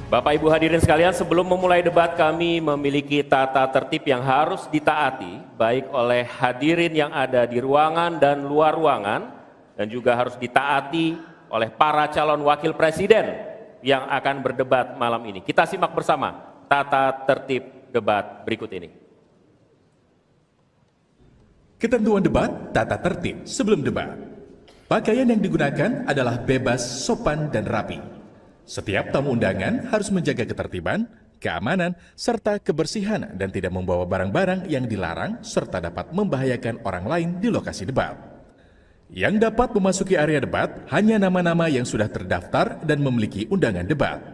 Bapak Ibu hadirin sekalian, sebelum memulai debat kami memiliki tata tertib yang harus ditaati baik oleh hadirin yang ada di ruangan dan luar ruangan dan juga harus ditaati oleh para calon wakil presiden yang akan berdebat malam ini. Kita simak bersama tata tertib debat berikut ini. Ketentuan debat, tata tertib sebelum debat. Pakaian yang digunakan adalah bebas, sopan, dan rapi. Setiap tamu undangan harus menjaga ketertiban, keamanan, serta kebersihan dan tidak membawa barang-barang yang dilarang serta dapat membahayakan orang lain di lokasi debat. Yang dapat memasuki area debat hanya nama-nama yang sudah terdaftar dan memiliki undangan debat.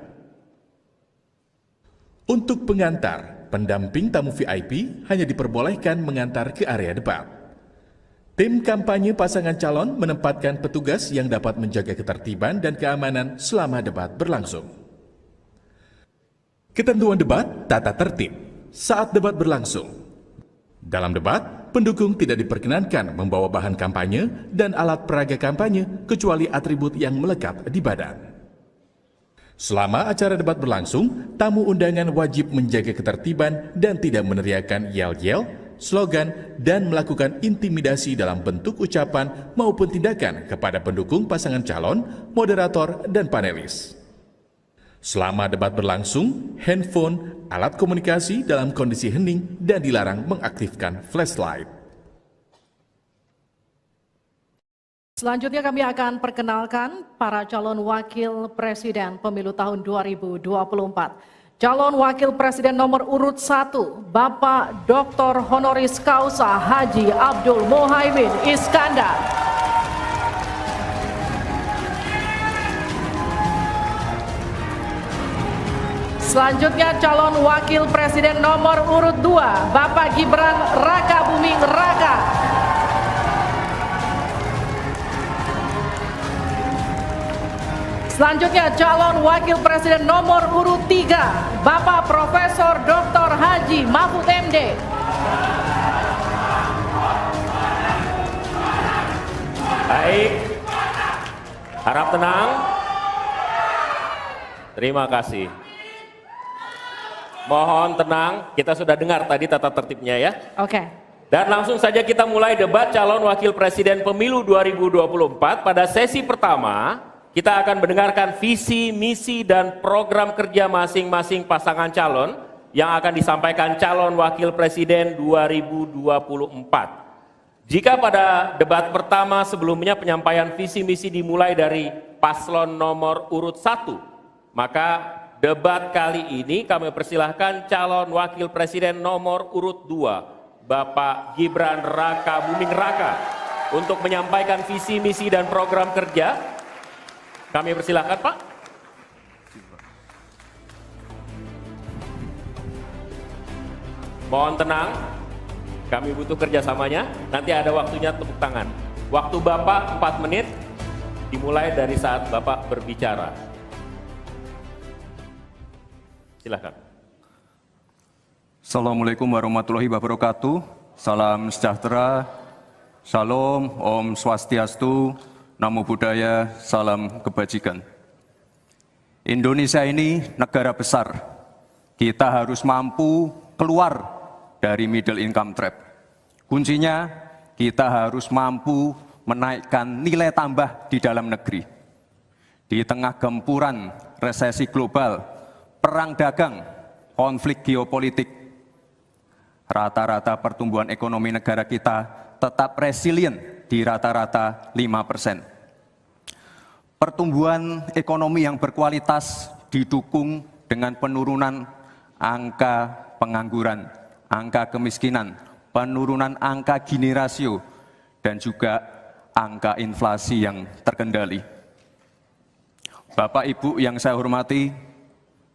Untuk pengantar, pendamping tamu VIP hanya diperbolehkan mengantar ke area debat. Tim kampanye pasangan calon menempatkan petugas yang dapat menjaga ketertiban dan keamanan selama debat berlangsung. Ketentuan debat, tata tertib. Saat debat berlangsung. Dalam debat, pendukung tidak diperkenankan membawa bahan kampanye dan alat peraga kampanye kecuali atribut yang melekat di badan. Selama acara debat berlangsung, tamu undangan wajib menjaga ketertiban dan tidak meneriakkan yel-yel, slogan, dan melakukan intimidasi dalam bentuk ucapan maupun tindakan kepada pendukung pasangan calon, moderator, dan panelis. Selama debat berlangsung, handphone, alat komunikasi dalam kondisi hening dan dilarang mengaktifkan flashlight. Selanjutnya kami akan perkenalkan para calon wakil presiden pemilu tahun 2024. Calon Wakil Presiden nomor urut 1, Bapak Dr. Honoris Causa Haji Abdul Muhaimin Iskandar. Selanjutnya calon Wakil Presiden nomor urut 2, Bapak Gibran Raka Buming Raka. Selanjutnya calon Wakil Presiden nomor urut 3, Bapak Profesor Dr. Haji Mahfud MD. Baik, harap tenang. Terima kasih. Mohon tenang, kita sudah dengar tadi tata tertibnya ya. Oke. Dan langsung saja kita mulai debat calon Wakil Presiden Pemilu 2024 pada sesi pertama. Kita akan mendengarkan visi, misi, dan program kerja masing-masing pasangan calon yang akan disampaikan calon wakil presiden 2024. Jika pada debat pertama sebelumnya penyampaian visi misi dimulai dari paslon nomor urut 1, maka debat kali ini kami persilahkan calon wakil presiden nomor urut 2, Bapak Gibran Raka Buming Raka, untuk menyampaikan visi misi dan program kerja. Kami persilahkan, Pak. Mohon tenang, kami butuh kerjasamanya. Nanti ada waktunya tepuk tangan. Waktu Bapak 4 menit, dimulai dari saat Bapak berbicara. Silakan. Assalamualaikum warahmatullahi wabarakatuh. Salam sejahtera, Shalom, Om Swastiastu, Namo Buddhaya, salam kebajikan. Indonesia ini negara besar. Kita harus mampu keluar dari middle income trap. Kuncinya kita harus mampu menaikkan nilai tambah di dalam negeri. Di tengah gempuran resesi global, perang dagang, konflik geopolitik, rata-rata pertumbuhan ekonomi negara kita tetap resilient di rata-rata 5%. Pertumbuhan ekonomi yang berkualitas didukung dengan penurunan angka pengangguran, angka kemiskinan, penurunan angka Gini rasio, dan juga angka inflasi yang terkendali. Bapak Ibu yang saya hormati,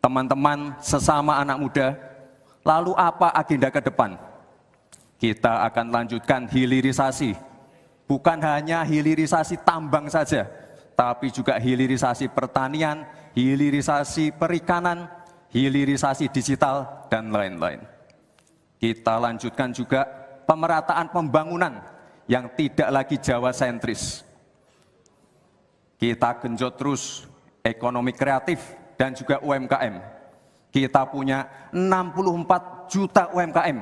teman-teman sesama anak muda, lalu apa agenda ke depan? Kita akan lanjutkan hilirisasi, bukan hanya hilirisasi tambang saja, tapi juga hilirisasi pertanian, hilirisasi perikanan, hilirisasi digital, dan lain-lain. Kita lanjutkan juga pemerataan pembangunan yang tidak lagi Jawa sentris. Kita genjot terus ekonomi kreatif dan juga UMKM. Kita punya 64 juta UMKM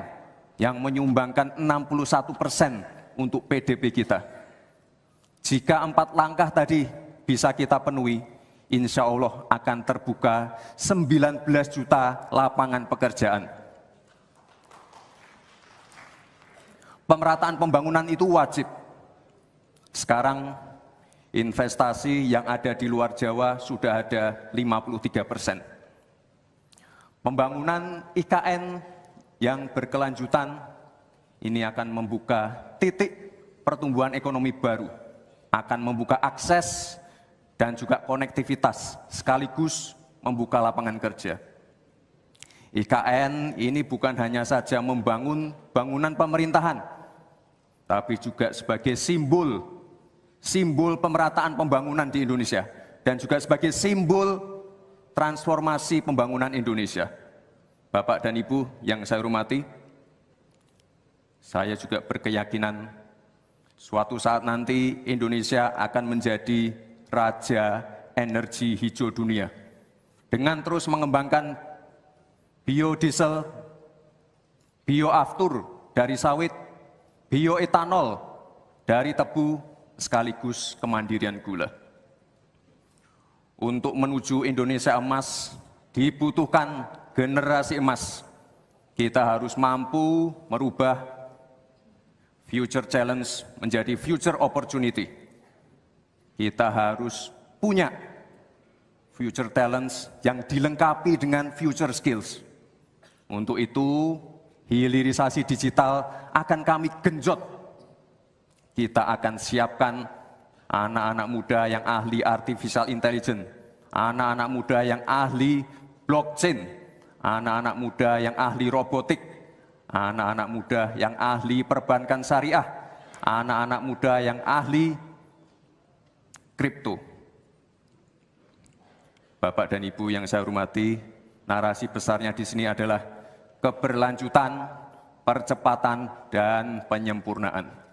yang menyumbangkan 61% untuk PDB kita. Jika 4 langkah tadi bisa kita penuhi, insya Allah akan terbuka 19 juta lapangan pekerjaan. Pemerataan pembangunan itu wajib. Sekarang investasi yang ada di luar Jawa sudah ada 53%. Pembangunan IKN yang berkelanjutan ini akan membuka titik pertumbuhan ekonomi baru, akan membuka akses dan juga konektivitas, sekaligus membuka lapangan kerja. IKN ini bukan hanya saja membangun bangunan pemerintahan, tapi juga sebagai simbol pemerataan pembangunan di Indonesia, dan juga sebagai simbol transformasi pembangunan Indonesia. Bapak dan Ibu yang saya hormati, saya juga berkeyakinan suatu saat nanti Indonesia akan menjadi raja energi hijau dunia dengan terus mengembangkan biodiesel, bioaftur dari sawit, bioetanol dari tebu, sekaligus kemandirian gula. Untuk menuju Indonesia emas dibutuhkan generasi emas. Kita harus mampu merubah future challenge menjadi future opportunity. Kita harus punya future talents yang dilengkapi dengan future skills. Untuk itu, hilirisasi digital akan kami genjot. Kita akan siapkan anak-anak muda yang ahli artificial intelligence, anak-anak muda yang ahli blockchain, anak-anak muda yang ahli robotik, anak-anak muda yang ahli perbankan syariah, anak-anak muda yang ahli kripto. Bapak dan Ibu yang saya hormati, narasi besarnya di sini adalah keberlanjutan, percepatan, dan penyempurnaan.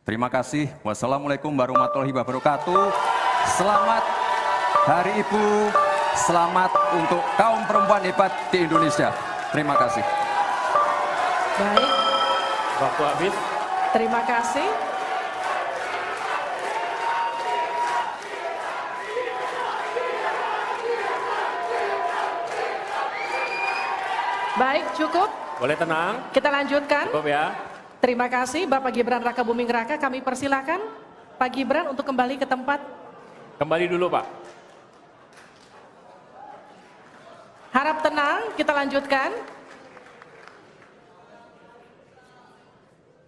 Terima kasih. Wassalamualaikum warahmatullahi wabarakatuh. Selamat Hari Ibu. Selamat untuk kaum perempuan hebat di Indonesia. Terima kasih. Baik, Waktu habis. terima kasih. Baik, cukup. Boleh tenang. Kita lanjutkan. Cukup ya. Terima kasih Bapak Gibran Raka Buming Raka. Kami persilakan Pak Gibran untuk kembali ke tempat. Kembali dulu Pak. Harap tenang, kita lanjutkan.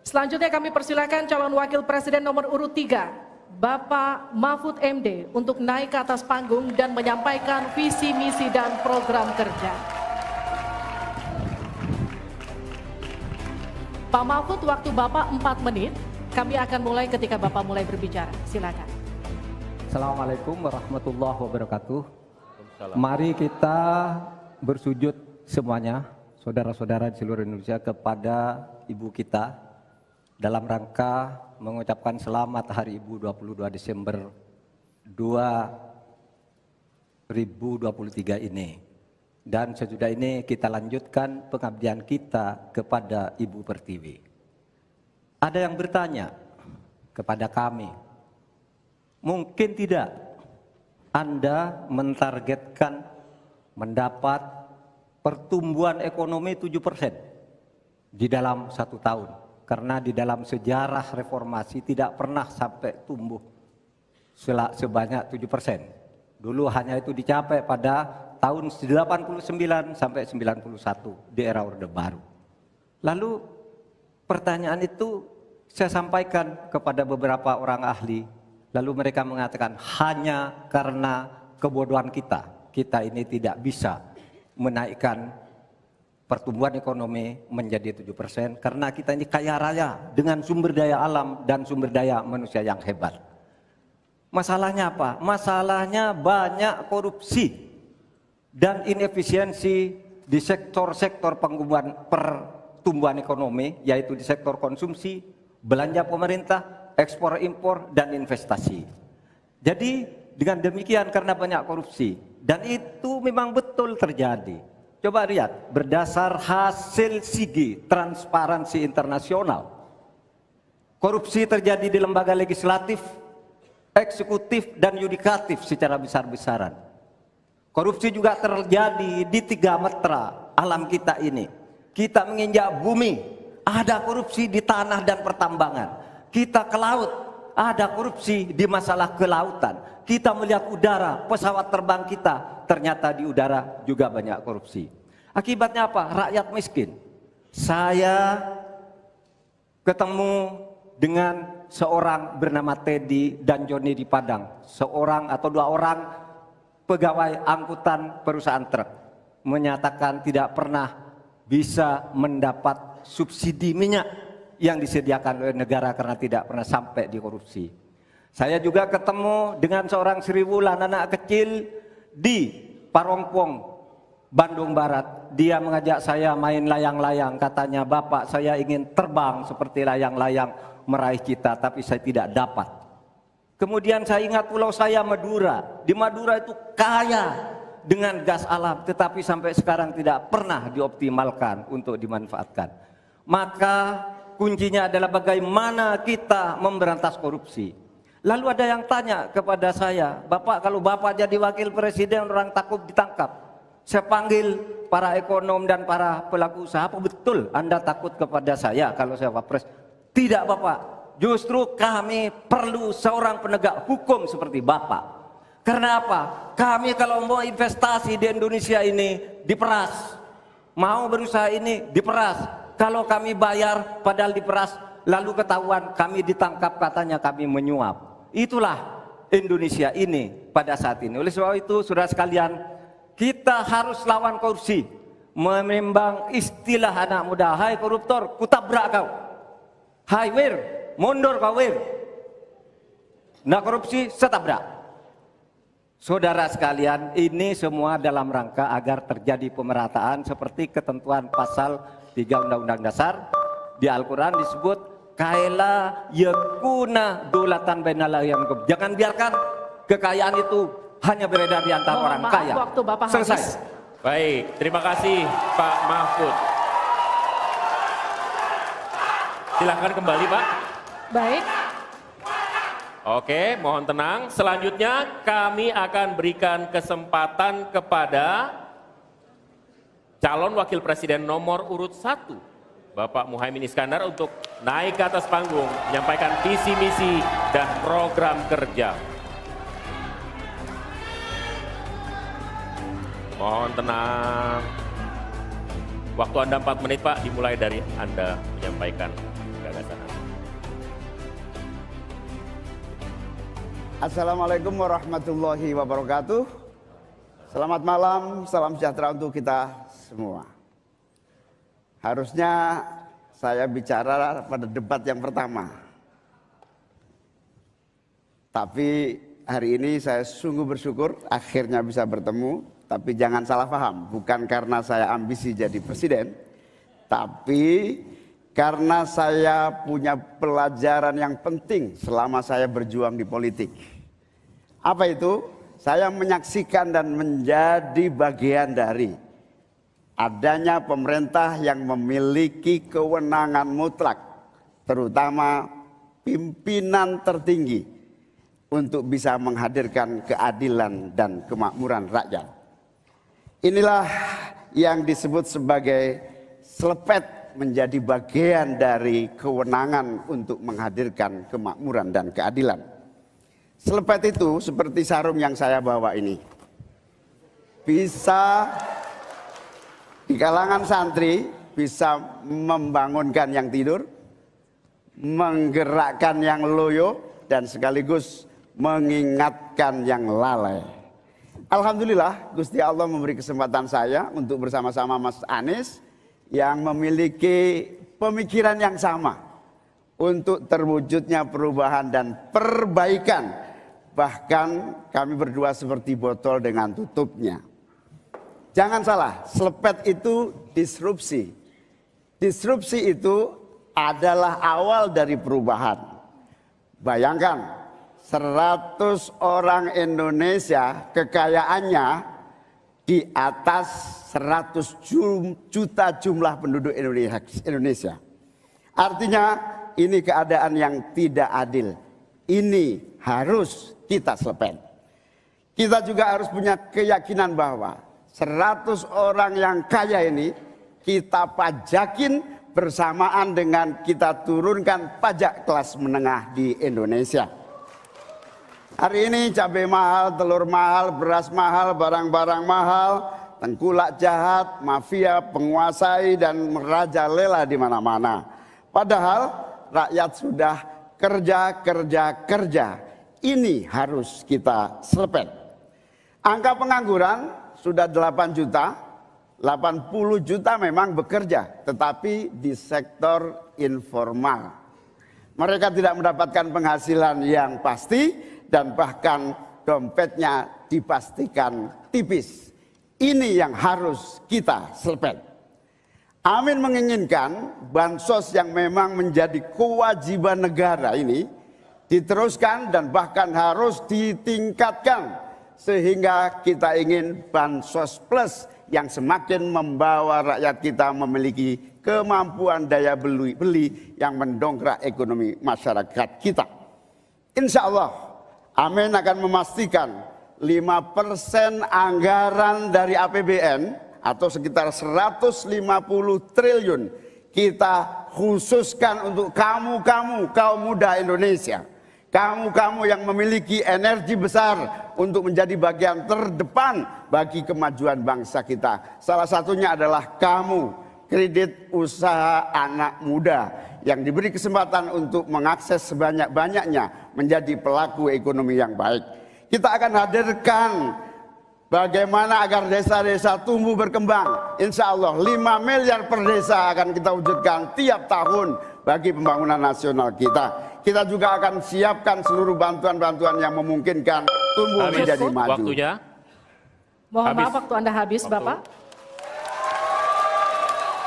Selanjutnya kami persilakan calon wakil presiden nomor urut 3, Bapak Mahfud MD, untuk naik ke atas panggung dan menyampaikan visi, misi, dan program kerja. Pak Mahfud, waktu Bapak 4 menit, kami akan mulai ketika Bapak mulai berbicara. Silakan. Assalamualaikum warahmatullahi wabarakatuh. Mari kita bersujud semuanya, saudara-saudara di seluruh Indonesia, kepada Ibu kita dalam rangka mengucapkan selamat Hari Ibu 22 Desember 2023 ini. Dan sesudah ini kita lanjutkan pengabdian kita kepada Ibu Pertiwi. Ada yang bertanya kepada kami, mungkin tidak Anda mentargetkan mendapat pertumbuhan ekonomi 7% di dalam 1 tahun. Karena di dalam sejarah reformasi tidak pernah sampai tumbuh sebanyak 7%. Dulu hanya itu dicapai pada tahun 89 sampai 91 di era Orde Baru. Lalu pertanyaan itu saya sampaikan kepada beberapa orang ahli. Lalu mereka mengatakan hanya karena kebodohan kita ini tidak bisa menaikkan pertumbuhan ekonomi menjadi 7% karena kita ini kaya raya dengan sumber daya alam dan sumber daya manusia yang hebat. Masalahnya apa? Masalahnya banyak korupsi dan inefisiensi di sektor-sektor pertumbuhan ekonomi, yaitu di sektor konsumsi, belanja pemerintah, ekspor impor, dan investasi. Jadi dengan demikian karena banyak korupsi, Dan itu memang betul terjadi. Coba lihat, berdasar hasil SIGI, Transparansi Internasional, korupsi terjadi di lembaga legislatif, eksekutif, dan yudikatif secara besar-besaran. Korupsi juga terjadi di 3 metra alam kita ini. Kita menginjak bumi, ada korupsi di tanah dan pertambangan. Kita ke laut, ada korupsi di masalah kelautan. Kita melihat udara, pesawat terbang kita, ternyata di udara juga banyak korupsi. Akibatnya apa? Rakyat miskin. Saya ketemu dengan seorang bernama Teddy dan Joni di Padang. Seorang atau 2 orang pegawai angkutan perusahaan truk menyatakan tidak pernah bisa mendapat subsidi minyak yang disediakan oleh negara karena tidak pernah sampai di korupsi. Saya juga ketemu dengan seorang Sri Wulan, anak kecil di Parongpong, Bandung Barat. Dia mengajak saya main layang-layang. Katanya, "Bapak, saya ingin terbang seperti layang-layang meraih cita, tapi saya tidak dapat." Kemudian saya ingat pulau saya Madura. Di Madura itu kaya dengan gas alam, tetapi sampai sekarang tidak pernah dioptimalkan untuk dimanfaatkan. Maka kuncinya adalah bagaimana kita memberantas korupsi. Lalu ada yang tanya kepada saya, "Bapak, kalau Bapak jadi wakil presiden orang takut ditangkap." Saya panggil para ekonom dan para pelaku usaha, "Apa betul Anda takut kepada saya kalau saya wapres?" "Tidak, Bapak. Justru kami perlu seorang penegak hukum seperti Bapak. Karena apa? Kami kalau mau investasi di Indonesia ini diperas. Mau berusaha ini diperas. Kalau kami bayar padahal diperas, lalu ketahuan kami ditangkap katanya kami menyuap." Itulah Indonesia ini pada saat ini. Oleh sebab itu, saudara sekalian, kita harus lawan korupsi. Memembang istilah anak muda, "Hai koruptor, kutabrak kau. Hai wir, mundur kau wir. Nah korupsi, setabrak." Saudara sekalian, ini semua dalam rangka agar terjadi pemerataan seperti ketentuan pasal 3 Undang-Undang Dasar. Di Al-Quran disebut, "Kaila yakuna dolatan bainal yang." Jangan biarkan kekayaan itu hanya beredar di antara orang kaya. Waktu Bapak selesai. habis. Baik, terima kasih Pak Mahfud. Silakan kembali Pak. Baik. Oke, mohon tenang. Selanjutnya kami akan berikan kesempatan kepada calon wakil presiden nomor urut 1, Bapak Muhaimin Iskandar, untuk naik ke atas panggung, menyampaikan visi misi dan program kerja. Mohon tenang. Waktu Anda 4 menit Pak, dimulai dari Anda menyampaikan gagasan Anda. Assalamualaikum warahmatullahi wabarakatuh. Selamat malam, salam sejahtera untuk kita semua. Harusnya saya bicara pada debat yang pertama. Tapi hari ini saya sungguh bersyukur akhirnya bisa bertemu. Tapi jangan salah paham, bukan karena saya ambisi jadi presiden, tapi karena saya punya pelajaran yang penting selama saya berjuang di politik. Apa itu? Saya menyaksikan dan menjadi bagian dari adanya pemerintah yang memiliki kewenangan mutlak, terutama pimpinan tertinggi, untuk bisa menghadirkan keadilan dan kemakmuran rakyat. Inilah yang disebut sebagai selepet, menjadi bagian dari kewenangan untuk menghadirkan kemakmuran dan keadilan. Selepet itu seperti sarung yang saya bawa ini. Bisa di kalangan santri, bisa membangunkan yang tidur, menggerakkan yang loyo, dan sekaligus mengingatkan yang lalai. Alhamdulillah, Gusti Allah memberi kesempatan saya untuk bersama-sama Mas Anies yang memiliki pemikiran yang sama untuk terwujudnya perubahan dan perbaikan. Bahkan kami berdua seperti botol dengan tutupnya. Jangan salah, selepet itu disrupsi. Disrupsi itu adalah awal dari perubahan. Bayangkan, 100 orang Indonesia kekayaannya di atas 100 juta jumlah penduduk Indonesia. Artinya ini keadaan yang tidak adil. Ini harus kita selepen. Kita juga harus punya keyakinan bahwa 100 orang yang kaya ini kita pajakin bersamaan dengan kita turunkan pajak kelas menengah di Indonesia. Hari ini cabai mahal, telur mahal, beras mahal, barang-barang mahal, tengkulak jahat, mafia penguasai dan merajalela di mana-mana. Padahal rakyat sudah kerja. Ini harus kita selepen. Angka pengangguran sudah 8 juta, 80 juta memang bekerja, tetapi di sektor informal. Mereka tidak mendapatkan penghasilan yang pasti dan bahkan dompetnya dipastikan tipis. Ini yang harus kita selepen. Amin menginginkan bansos yang memang menjadi kewajiban negara ini diteruskan dan bahkan harus ditingkatkan, sehingga kita ingin bansos plus yang semakin membawa rakyat kita memiliki kemampuan daya beli yang mendongkrak ekonomi masyarakat kita. Insya Allah, Amin akan memastikan 5% anggaran dari APBN atau sekitar 150 triliun kita khususkan untuk kamu kaum muda Indonesia. Kamu yang memiliki energi besar untuk menjadi bagian terdepan bagi kemajuan bangsa kita. Salah satunya adalah kamu, kredit usaha anak muda yang diberi kesempatan untuk mengakses sebanyak-banyaknya menjadi pelaku ekonomi yang baik. Kita akan hadirkan bagaimana agar desa-desa tumbuh berkembang. Insya Allah 5 miliar per desa akan kita wujudkan tiap tahun bagi pembangunan nasional kita. Kita juga akan siapkan seluruh bantuan-bantuan yang memungkinkan tumbuh menjadi maju. Waktunya. Mohon maaf waktu Anda habis, Bapak.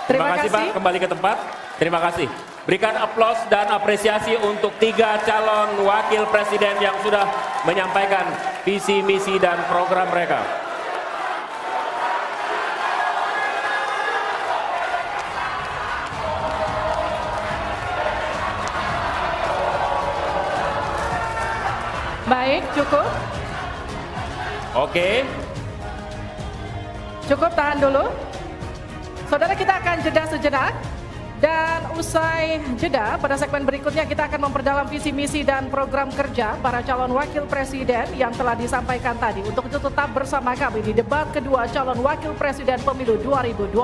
Terima kasih, Pak. Kembali ke tempat. Terima kasih. Berikan aplaus dan apresiasi untuk 3 calon wakil presiden yang sudah menyampaikan visi, misi, dan program mereka. Baik, cukup. Oke. Cukup, tahan dulu. Saudara, kita akan jeda sejenak. Dan usai jeda, pada segmen berikutnya kita akan memperdalam visi misi dan program kerja para calon wakil presiden yang telah disampaikan tadi. Untuk itu tetap bersama kami di debat kedua calon wakil presiden pemilu 2024.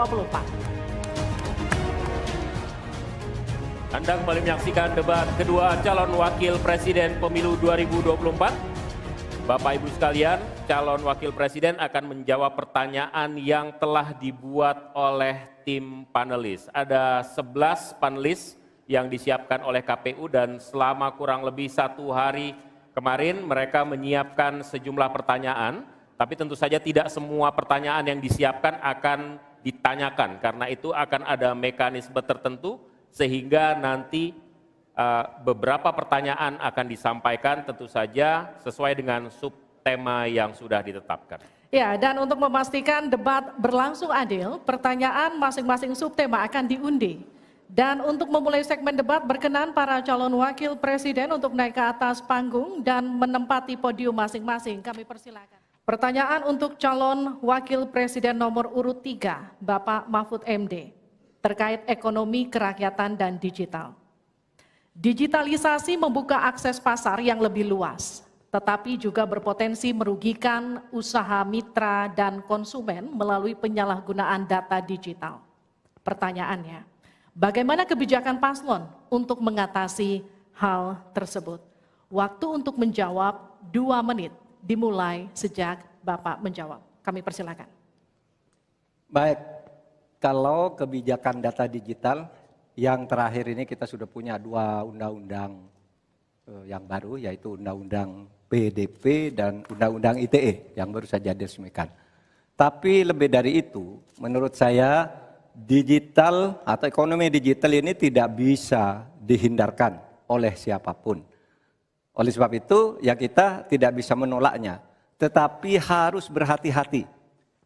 Anda kembali menyaksikan debat kedua calon wakil presiden pemilu 2024. Bapak Ibu sekalian, calon wakil presiden akan menjawab pertanyaan yang telah dibuat oleh tim panelis. Ada 11 panelis yang disiapkan oleh KPU dan selama kurang lebih 1 hari kemarin mereka menyiapkan sejumlah pertanyaan. Tapi tentu saja tidak semua pertanyaan yang disiapkan akan ditanyakan. Karena itu akan ada mekanisme tertentu sehingga nanti beberapa pertanyaan akan disampaikan tentu saja sesuai dengan subtema yang sudah ditetapkan. Ya, dan untuk memastikan debat berlangsung adil, pertanyaan masing-masing subtema akan diundi. Dan untuk memulai segmen debat, berkenan para calon wakil presiden untuk naik ke atas panggung dan menempati podium masing-masing. Kami persilakan. Pertanyaan untuk calon wakil presiden nomor urut 3, Bapak Mahfud MD, terkait ekonomi, kerakyatan, dan digital. Digitalisasi membuka akses pasar yang lebih luas, tetapi juga berpotensi merugikan usaha mitra dan konsumen melalui penyalahgunaan data digital. Pertanyaannya, bagaimana kebijakan paslon untuk mengatasi hal tersebut? Waktu untuk menjawab 2 menit, dimulai sejak Bapak menjawab. Kami persilakan. Baik, kalau kebijakan data digital, yang terakhir ini kita sudah punya 2 undang-undang yang baru, yaitu Undang-Undang PDP dan Undang-Undang ITE yang baru saja diresmikan. Tapi lebih dari itu, menurut saya digital atau ekonomi digital ini tidak bisa dihindarkan oleh siapapun. Oleh sebab itu, ya kita tidak bisa menolaknya, tetapi harus berhati-hati.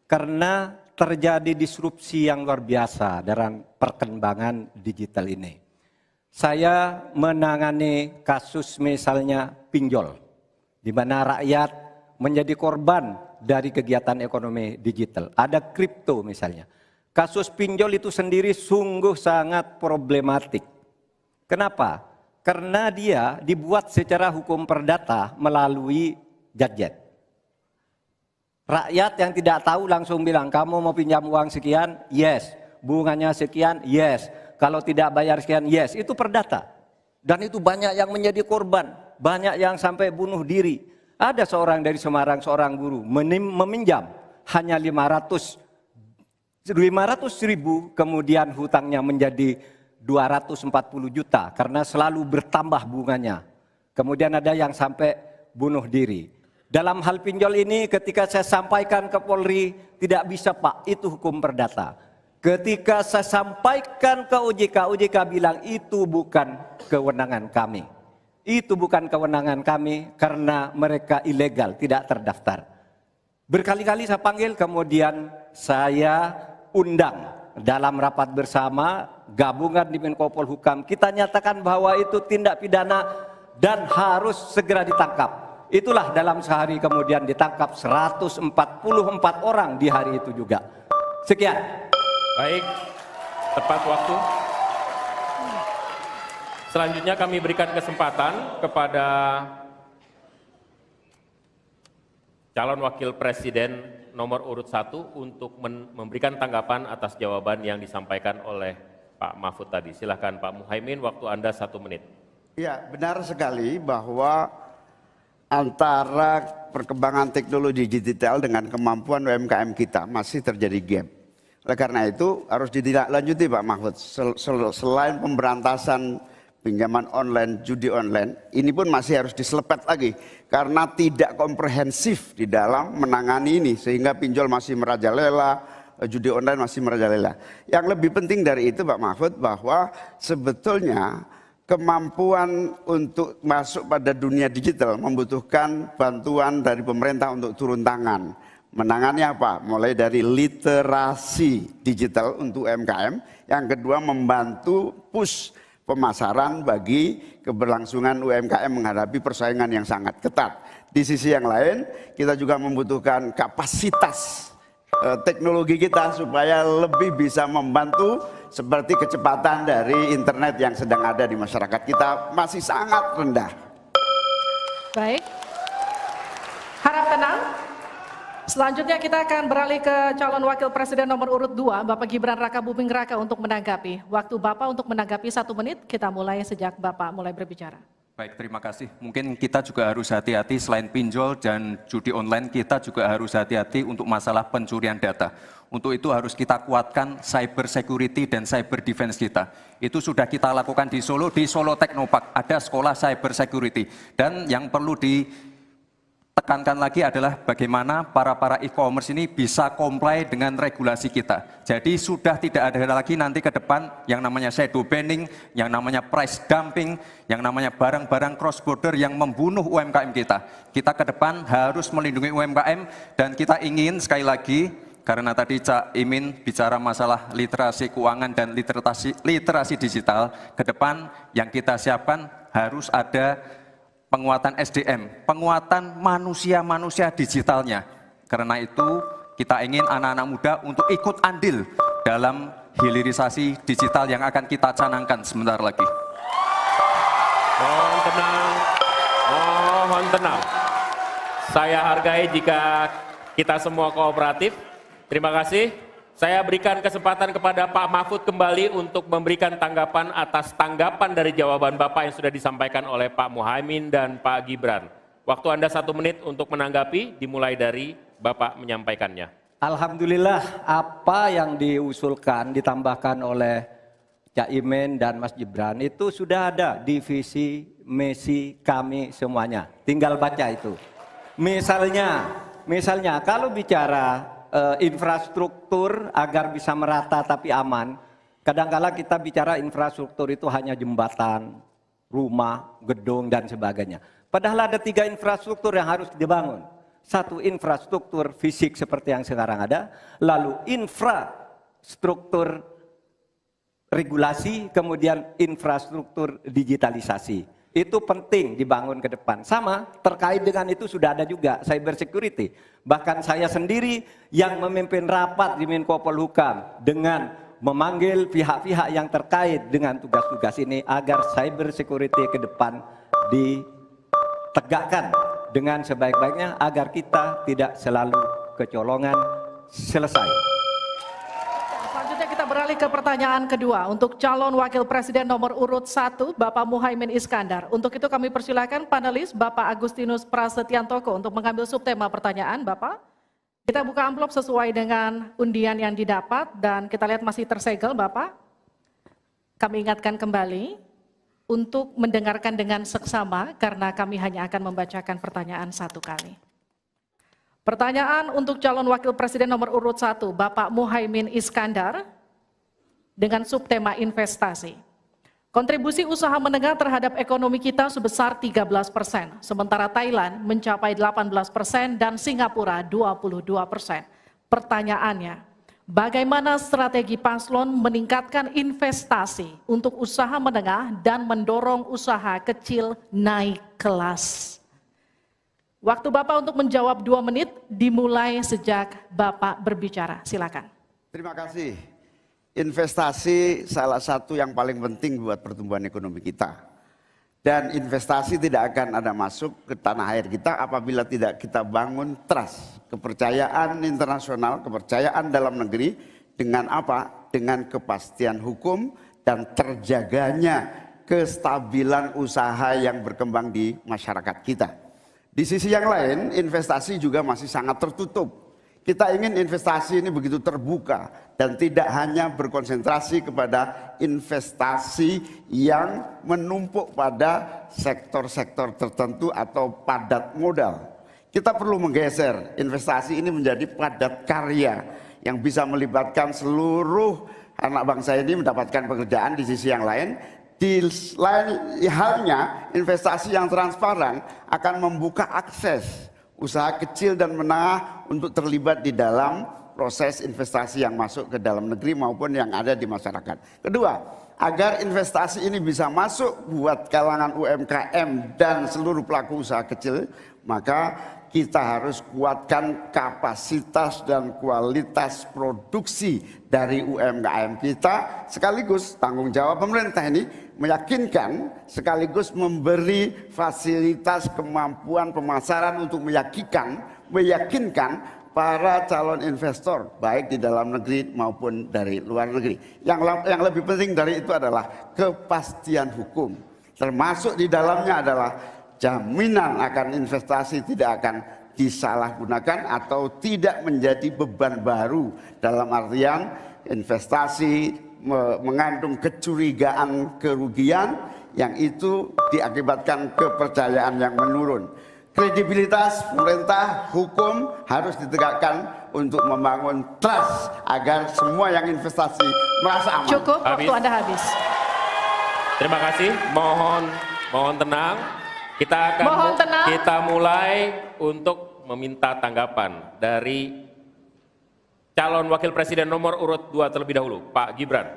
karena terjadi disrupsi yang luar biasa dalam perkembangan digital ini. Saya menangani kasus misalnya pinjol, di mana rakyat menjadi korban dari kegiatan ekonomi digital. Ada kripto misalnya. Kasus pinjol itu sendiri sungguh sangat problematik. Kenapa? Karena dia dibuat secara hukum perdata melalui gadget. Rakyat yang tidak tahu langsung bilang, kamu mau pinjam uang sekian? Yes. Bunganya sekian? Yes. Kalau tidak bayar sekian? Yes. Itu perdata. Dan itu banyak yang menjadi korban. Banyak yang sampai bunuh diri. Ada seorang dari Semarang, seorang guru, meminjam hanya 500 ribu, kemudian hutangnya menjadi 240 juta karena selalu bertambah bunganya. Kemudian ada yang sampai bunuh diri. Dalam hal pinjol ini ketika saya sampaikan ke Polri, tidak bisa Pak, itu hukum perdata. Ketika saya sampaikan ke OJK, OJK bilang itu bukan kewenangan kami. Itu bukan kewenangan kami karena mereka ilegal, tidak terdaftar. Berkali-kali saya panggil, kemudian saya undang dalam rapat bersama gabungan di Menko Polhukam. Kita nyatakan bahwa itu tindak pidana dan harus segera ditangkap. Itulah dalam sehari kemudian ditangkap 144 orang di hari itu juga. Sekian. Baik, tepat waktu. Selanjutnya kami berikan kesempatan kepada calon wakil presiden nomor urut 1 untuk memberikan tanggapan atas jawaban yang disampaikan oleh Pak Mahfud tadi. Silakan Pak Muhaimin, waktu Anda 1 menit. Ya, benar sekali bahwa antara perkembangan teknologi digital dengan kemampuan UMKM kita masih terjadi gap. Oleh karena itu harus ditindaklanjuti Pak Mahfud. Selain pemberantasan pinjaman online, judi online, ini pun masih harus diselepet lagi. Karena tidak komprehensif di dalam menangani ini. Sehingga pinjol masih merajalela, judi online masih merajalela. Yang lebih penting dari itu Pak Mahfud bahwa sebetulnya kemampuan untuk masuk pada dunia digital membutuhkan bantuan dari pemerintah untuk turun tangan. Menangani apa? Mulai dari literasi digital untuk UMKM. Yang kedua membantu push pemasaran bagi keberlangsungan UMKM menghadapi persaingan yang sangat ketat. Di sisi yang lain kita juga membutuhkan kapasitas teknologi kita supaya lebih bisa membantu seperti kecepatan dari internet yang sedang ada di masyarakat kita masih sangat rendah. Baik, harap tenang. Selanjutnya kita akan beralih ke calon wakil presiden nomor urut 2, Bapak Gibran Raka Buming Raka untuk menanggapi. Waktu Bapak untuk menanggapi 1 menit, kita mulai sejak Bapak mulai berbicara. Baik, terima kasih. Mungkin kita juga harus hati-hati selain pinjol dan judi online, kita juga harus hati-hati untuk masalah pencurian data. Untuk itu harus kita kuatkan cyber security dan cyber defense kita. Itu sudah kita lakukan di Solo Technopark, ada sekolah cyber security. Dan yang perlu ditekankan lagi adalah bagaimana para e-commerce ini bisa comply dengan regulasi kita. Jadi sudah tidak ada lagi nanti ke depan yang namanya shadow banning, yang namanya price dumping, yang namanya barang-barang cross border yang membunuh UMKM kita. Kita ke depan harus melindungi UMKM dan kita ingin sekali lagi, karena tadi Cak Imin bicara masalah literasi keuangan dan literasi digital, ke depan yang kita siapkan harus ada penguatan SDM, penguatan manusia-manusia digitalnya. Karena itu kita ingin anak-anak muda untuk ikut andil dalam hilirisasi digital yang akan kita canangkan sebentar lagi. Mohon tenang, mohon tenang. Saya hargai jika kita semua kooperatif. Terima kasih. Saya berikan kesempatan kepada Pak Mahfud kembali untuk memberikan tanggapan atas tanggapan dari jawaban Bapak yang sudah disampaikan oleh Pak Muhaimin dan Pak Gibran. Waktu Anda 1 menit untuk menanggapi, dimulai dari Bapak menyampaikannya. Alhamdulillah apa yang diusulkan, ditambahkan oleh Cak Imin dan Mas Gibran itu sudah ada di visi misi kami semuanya. Tinggal baca itu. Misalnya kalau bicara infrastruktur agar bisa merata tapi aman, kadang-kala kita bicara infrastruktur itu hanya jembatan, rumah, gedung dan sebagainya. Padahal ada 3 infrastruktur yang harus dibangun. satu infrastruktur fisik seperti yang sekarang ada, lalu infrastruktur regulasi, kemudian infrastruktur digitalisasi. Itu penting dibangun ke depan. Sama, terkait dengan itu sudah ada juga cyber security. Bahkan saya sendiri yang memimpin rapat di Menko Polhukam dengan memanggil pihak-pihak yang terkait dengan tugas-tugas ini agar cyber security ke depan ditegakkan dengan sebaik-baiknya agar kita tidak selalu kecolongan. Selesai. Selanjutnya kita beralih ke pertanyaan kedua untuk calon wakil presiden nomor urut 1 Bapak Muhaimin Iskandar. Untuk itu kami persilakan panelis Bapak Agustinus Prasetyantoko untuk mengambil subtema pertanyaan Bapak. Kita buka amplop sesuai dengan undian yang didapat dan kita lihat masih tersegel Bapak. Kami ingatkan kembali untuk mendengarkan dengan seksama karena kami hanya akan membacakan pertanyaan satu kali. Pertanyaan untuk calon wakil presiden nomor urut 1 Bapak Muhaimin Iskandar dengan subtema investasi. Kontribusi usaha menengah terhadap ekonomi kita sebesar 13%, sementara Thailand mencapai 18% dan Singapura 22%. Pertanyaannya, bagaimana strategi paslon meningkatkan investasi untuk usaha menengah dan mendorong usaha kecil naik kelas? Waktu Bapak untuk menjawab 2 menit dimulai sejak Bapak berbicara. Silakan. Terima kasih. Investasi salah satu yang paling penting buat pertumbuhan ekonomi kita. Dan investasi tidak akan ada masuk ke tanah air kita apabila tidak kita bangun trust, kepercayaan internasional, kepercayaan dalam negeri dengan apa? Dengan kepastian hukum dan terjaganya kestabilan usaha yang berkembang di masyarakat kita. Di sisi yang lain, investasi juga masih sangat tertutup. Kita ingin investasi ini begitu terbuka dan tidak hanya berkonsentrasi kepada investasi yang menumpuk pada sektor-sektor tertentu atau padat modal. Kita perlu menggeser investasi ini menjadi padat karya yang bisa melibatkan seluruh anak bangsa ini mendapatkan pekerjaan. Di sisi yang lain, di lain halnya investasi yang transparan akan membuka akses usaha kecil dan menengah untuk terlibat di dalam proses investasi yang masuk ke dalam negeri maupun yang ada di masyarakat. Kedua, agar investasi ini bisa masuk buat kalangan UMKM dan seluruh pelaku usaha kecil, maka kita harus kuatkan kapasitas dan kualitas produksi dari UMKM kita, sekaligus tanggung jawab pemerintah ini meyakinkan sekaligus memberi fasilitas kemampuan pemasaran untuk meyakinkan para calon investor baik di dalam negeri maupun dari luar negeri. Yang lebih penting dari itu adalah kepastian hukum, termasuk di dalamnya adalah jaminan akan investasi tidak akan disalahgunakan atau tidak menjadi beban baru, dalam artian investasi mengandung kecurigaan kerugian yang itu diakibatkan kepercayaan yang menurun. Kredibilitas pemerintah hukum harus ditegakkan untuk membangun trust agar semua yang investasi merasa aman. Cukup, waktu Anda habis. Terima kasih, mohon tenang. Kita mulai untuk meminta tanggapan dari calon wakil presiden nomor urut 2 terlebih dahulu, Pak Gibran.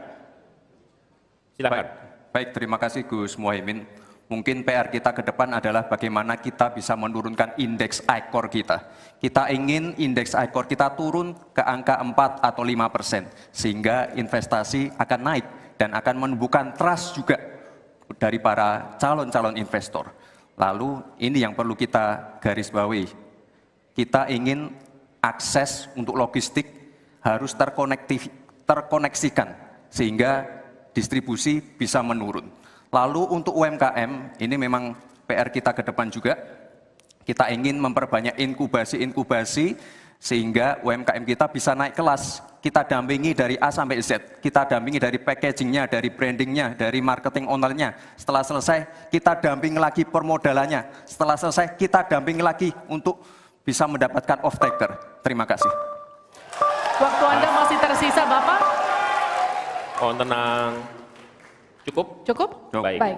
Silakan. Baik, terima kasih Gus Muhaimin. Mungkin PR kita ke depan adalah bagaimana kita bisa menurunkan indeks ICOR kita. Kita ingin indeks ICOR kita turun ke angka 4 atau 5%, sehingga investasi akan naik dan akan menumbuhkan trust juga dari para calon-calon investor. Lalu ini yang perlu kita garis bawahi. Kita ingin akses untuk logistik harus terkoneksikan sehingga distribusi bisa menurun. Lalu untuk UMKM, ini memang PR kita ke depan juga. Kita ingin memperbanyak inkubasi sehingga UMKM kita bisa naik kelas. Kita dampingi dari A sampai Z. Kita dampingi dari packagingnya, dari brandingnya, dari marketing ownernya. Setelah selesai, kita dampingi lagi permodalannya. Setelah selesai, kita dampingi lagi untuk bisa mendapatkan off-taker. Terima kasih. Waktu Anda masih tersisa, Bapak. Mohon tenang. Cukup? Cukup? Baik.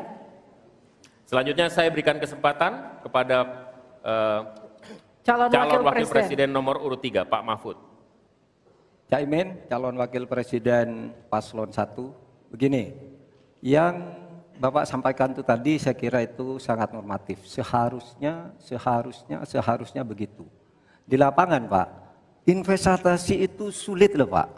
Selanjutnya saya berikan kesempatan kepada Calon Wakil Presiden nomor urut 3, Pak Mahfud. Caimin, calon wakil presiden paslon 1. Begini, yang Bapak sampaikan itu tadi saya kira itu sangat normatif. Seharusnya begitu. Di lapangan Pak, investasi itu sulit loh Pak.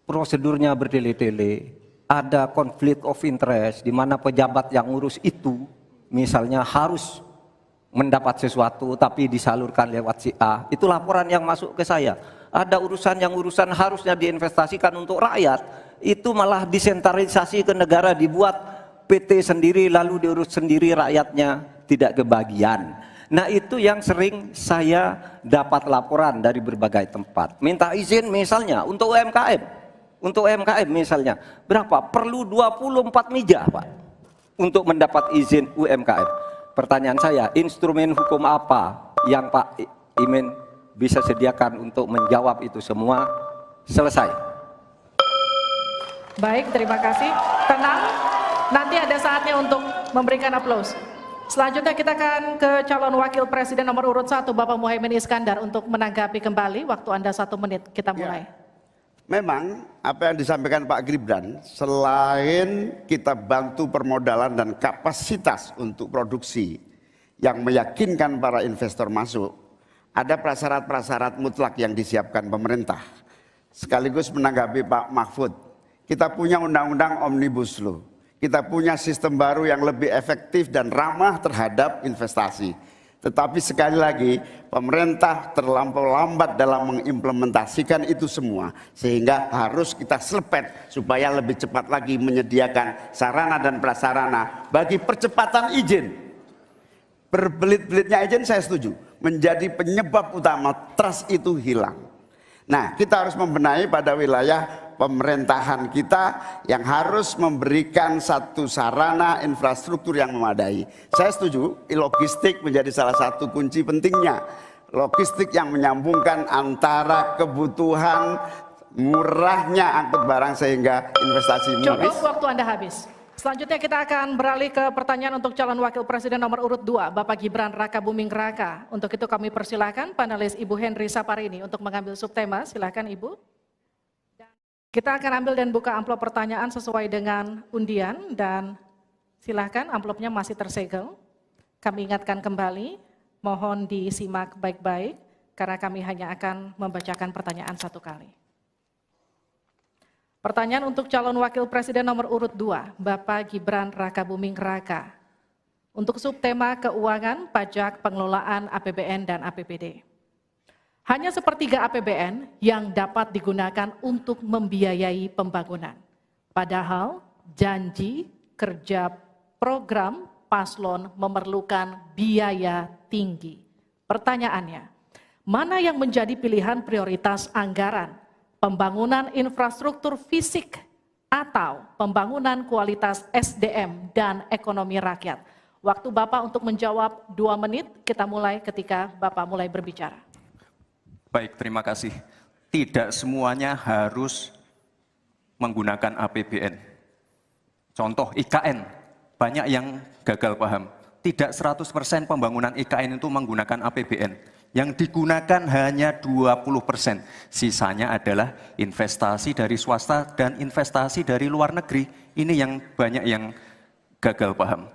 Prosedurnya bertele-tele, ada konflik of interest di mana pejabat yang ngurus itu misalnya harus mendapat sesuatu tapi disalurkan lewat si A. Itu laporan yang masuk ke saya. Ada urusan harusnya diinvestasikan untuk rakyat, itu malah disentralisasi ke negara, dibuat PT sendiri lalu diurus sendiri, rakyatnya tidak kebagian. Nah itu yang sering saya dapat laporan dari berbagai tempat. Minta izin misalnya untuk UMKM misalnya, berapa? Perlu 24 meja Pak untuk mendapat izin UMKM. Pertanyaan saya, instrumen hukum apa yang Pak Imin bisa sediakan untuk menjawab itu semua? Selesai. Baik, terima kasih. Tenang, nanti ada saatnya untuk memberikan aplaus. Selanjutnya kita akan ke calon wakil presiden nomor urut 1, Bapak Muhaimin Iskandar, untuk menanggapi kembali. Waktu Anda 1 menit, kita mulai. Ya. Memang apa yang disampaikan Pak Gibran, selain kita bantu permodalan dan kapasitas untuk produksi yang meyakinkan para investor masuk, ada prasyarat-prasyarat mutlak yang disiapkan pemerintah. Sekaligus menanggapi Pak Mahfud, kita punya undang-undang Omnibus Law, kita punya sistem baru yang lebih efektif dan ramah terhadap investasi. Tetapi sekali lagi, pemerintah terlampau lambat dalam mengimplementasikan itu semua. Sehingga harus kita selepet supaya lebih cepat lagi menyediakan sarana dan prasarana bagi percepatan izin. Berbelit-belitnya izin saya setuju, menjadi penyebab utama trust itu hilang. Nah, kita harus membenahi pada wilayah pemerintahan kita yang harus memberikan satu sarana infrastruktur yang memadai. Saya setuju, logistik menjadi salah satu kunci pentingnya. Logistik yang menyambungkan antara kebutuhan murahnya angkut barang sehingga investasi menipis. Cukup, waktu Anda habis. Selanjutnya kita akan beralih ke pertanyaan untuk calon wakil presiden nomor urut 2, Bapak Gibran Rakabuming Raka. Untuk itu kami persilahkan panelis Ibu Henry Saparini untuk mengambil subtema. Silakan Ibu. Kita akan ambil dan buka amplop pertanyaan sesuai dengan undian, dan silakan amplopnya masih tersegel. Kami ingatkan kembali, mohon disimak baik-baik karena kami hanya akan membacakan pertanyaan 1 kali. Pertanyaan untuk calon wakil presiden nomor urut 2, Bapak Gibran Rakabuming Raka. Untuk subtema keuangan, pajak, pengelolaan APBN dan APBD. Hanya sepertiga APBN yang dapat digunakan untuk membiayai pembangunan. Padahal janji kerja program paslon memerlukan biaya tinggi. Pertanyaannya, mana yang menjadi pilihan prioritas anggaran? Pembangunan infrastruktur fisik atau pembangunan kualitas SDM dan ekonomi rakyat? Waktu Bapak untuk menjawab 2 menit, kita mulai ketika Bapak mulai berbicara. Baik, terima kasih. Tidak semuanya harus menggunakan APBN. Contoh IKN, banyak yang gagal paham. Tidak 100% pembangunan IKN itu menggunakan APBN. Yang digunakan hanya 20%. Sisanya adalah investasi dari swasta dan investasi dari luar negeri. Ini yang banyak yang gagal paham.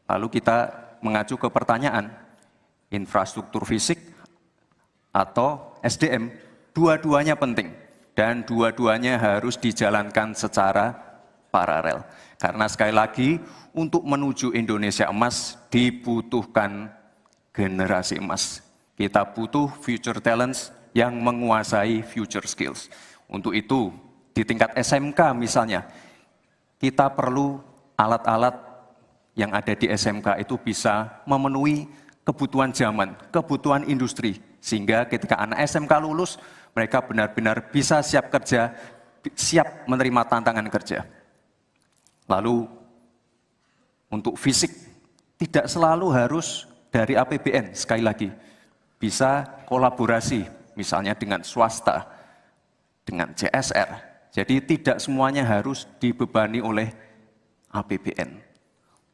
Lalu kita mengacu ke pertanyaan, infrastruktur fisik atau SDM, dua-duanya penting dan dua-duanya harus dijalankan secara paralel. Karena sekali lagi, untuk menuju Indonesia emas dibutuhkan generasi emas. Kita butuh future talents yang menguasai future skills. Untuk itu, di tingkat SMK misalnya, kita perlu alat-alat yang ada di SMK itu bisa memenuhi kebutuhan zaman, kebutuhan industri. Sehingga ketika anak SMK lulus, mereka benar-benar bisa siap kerja, siap menerima tantangan kerja. Lalu, untuk fisik, tidak selalu harus dari APBN, sekali lagi. Bisa kolaborasi, misalnya dengan swasta, dengan CSR. Jadi tidak semuanya harus dibebani oleh APBN.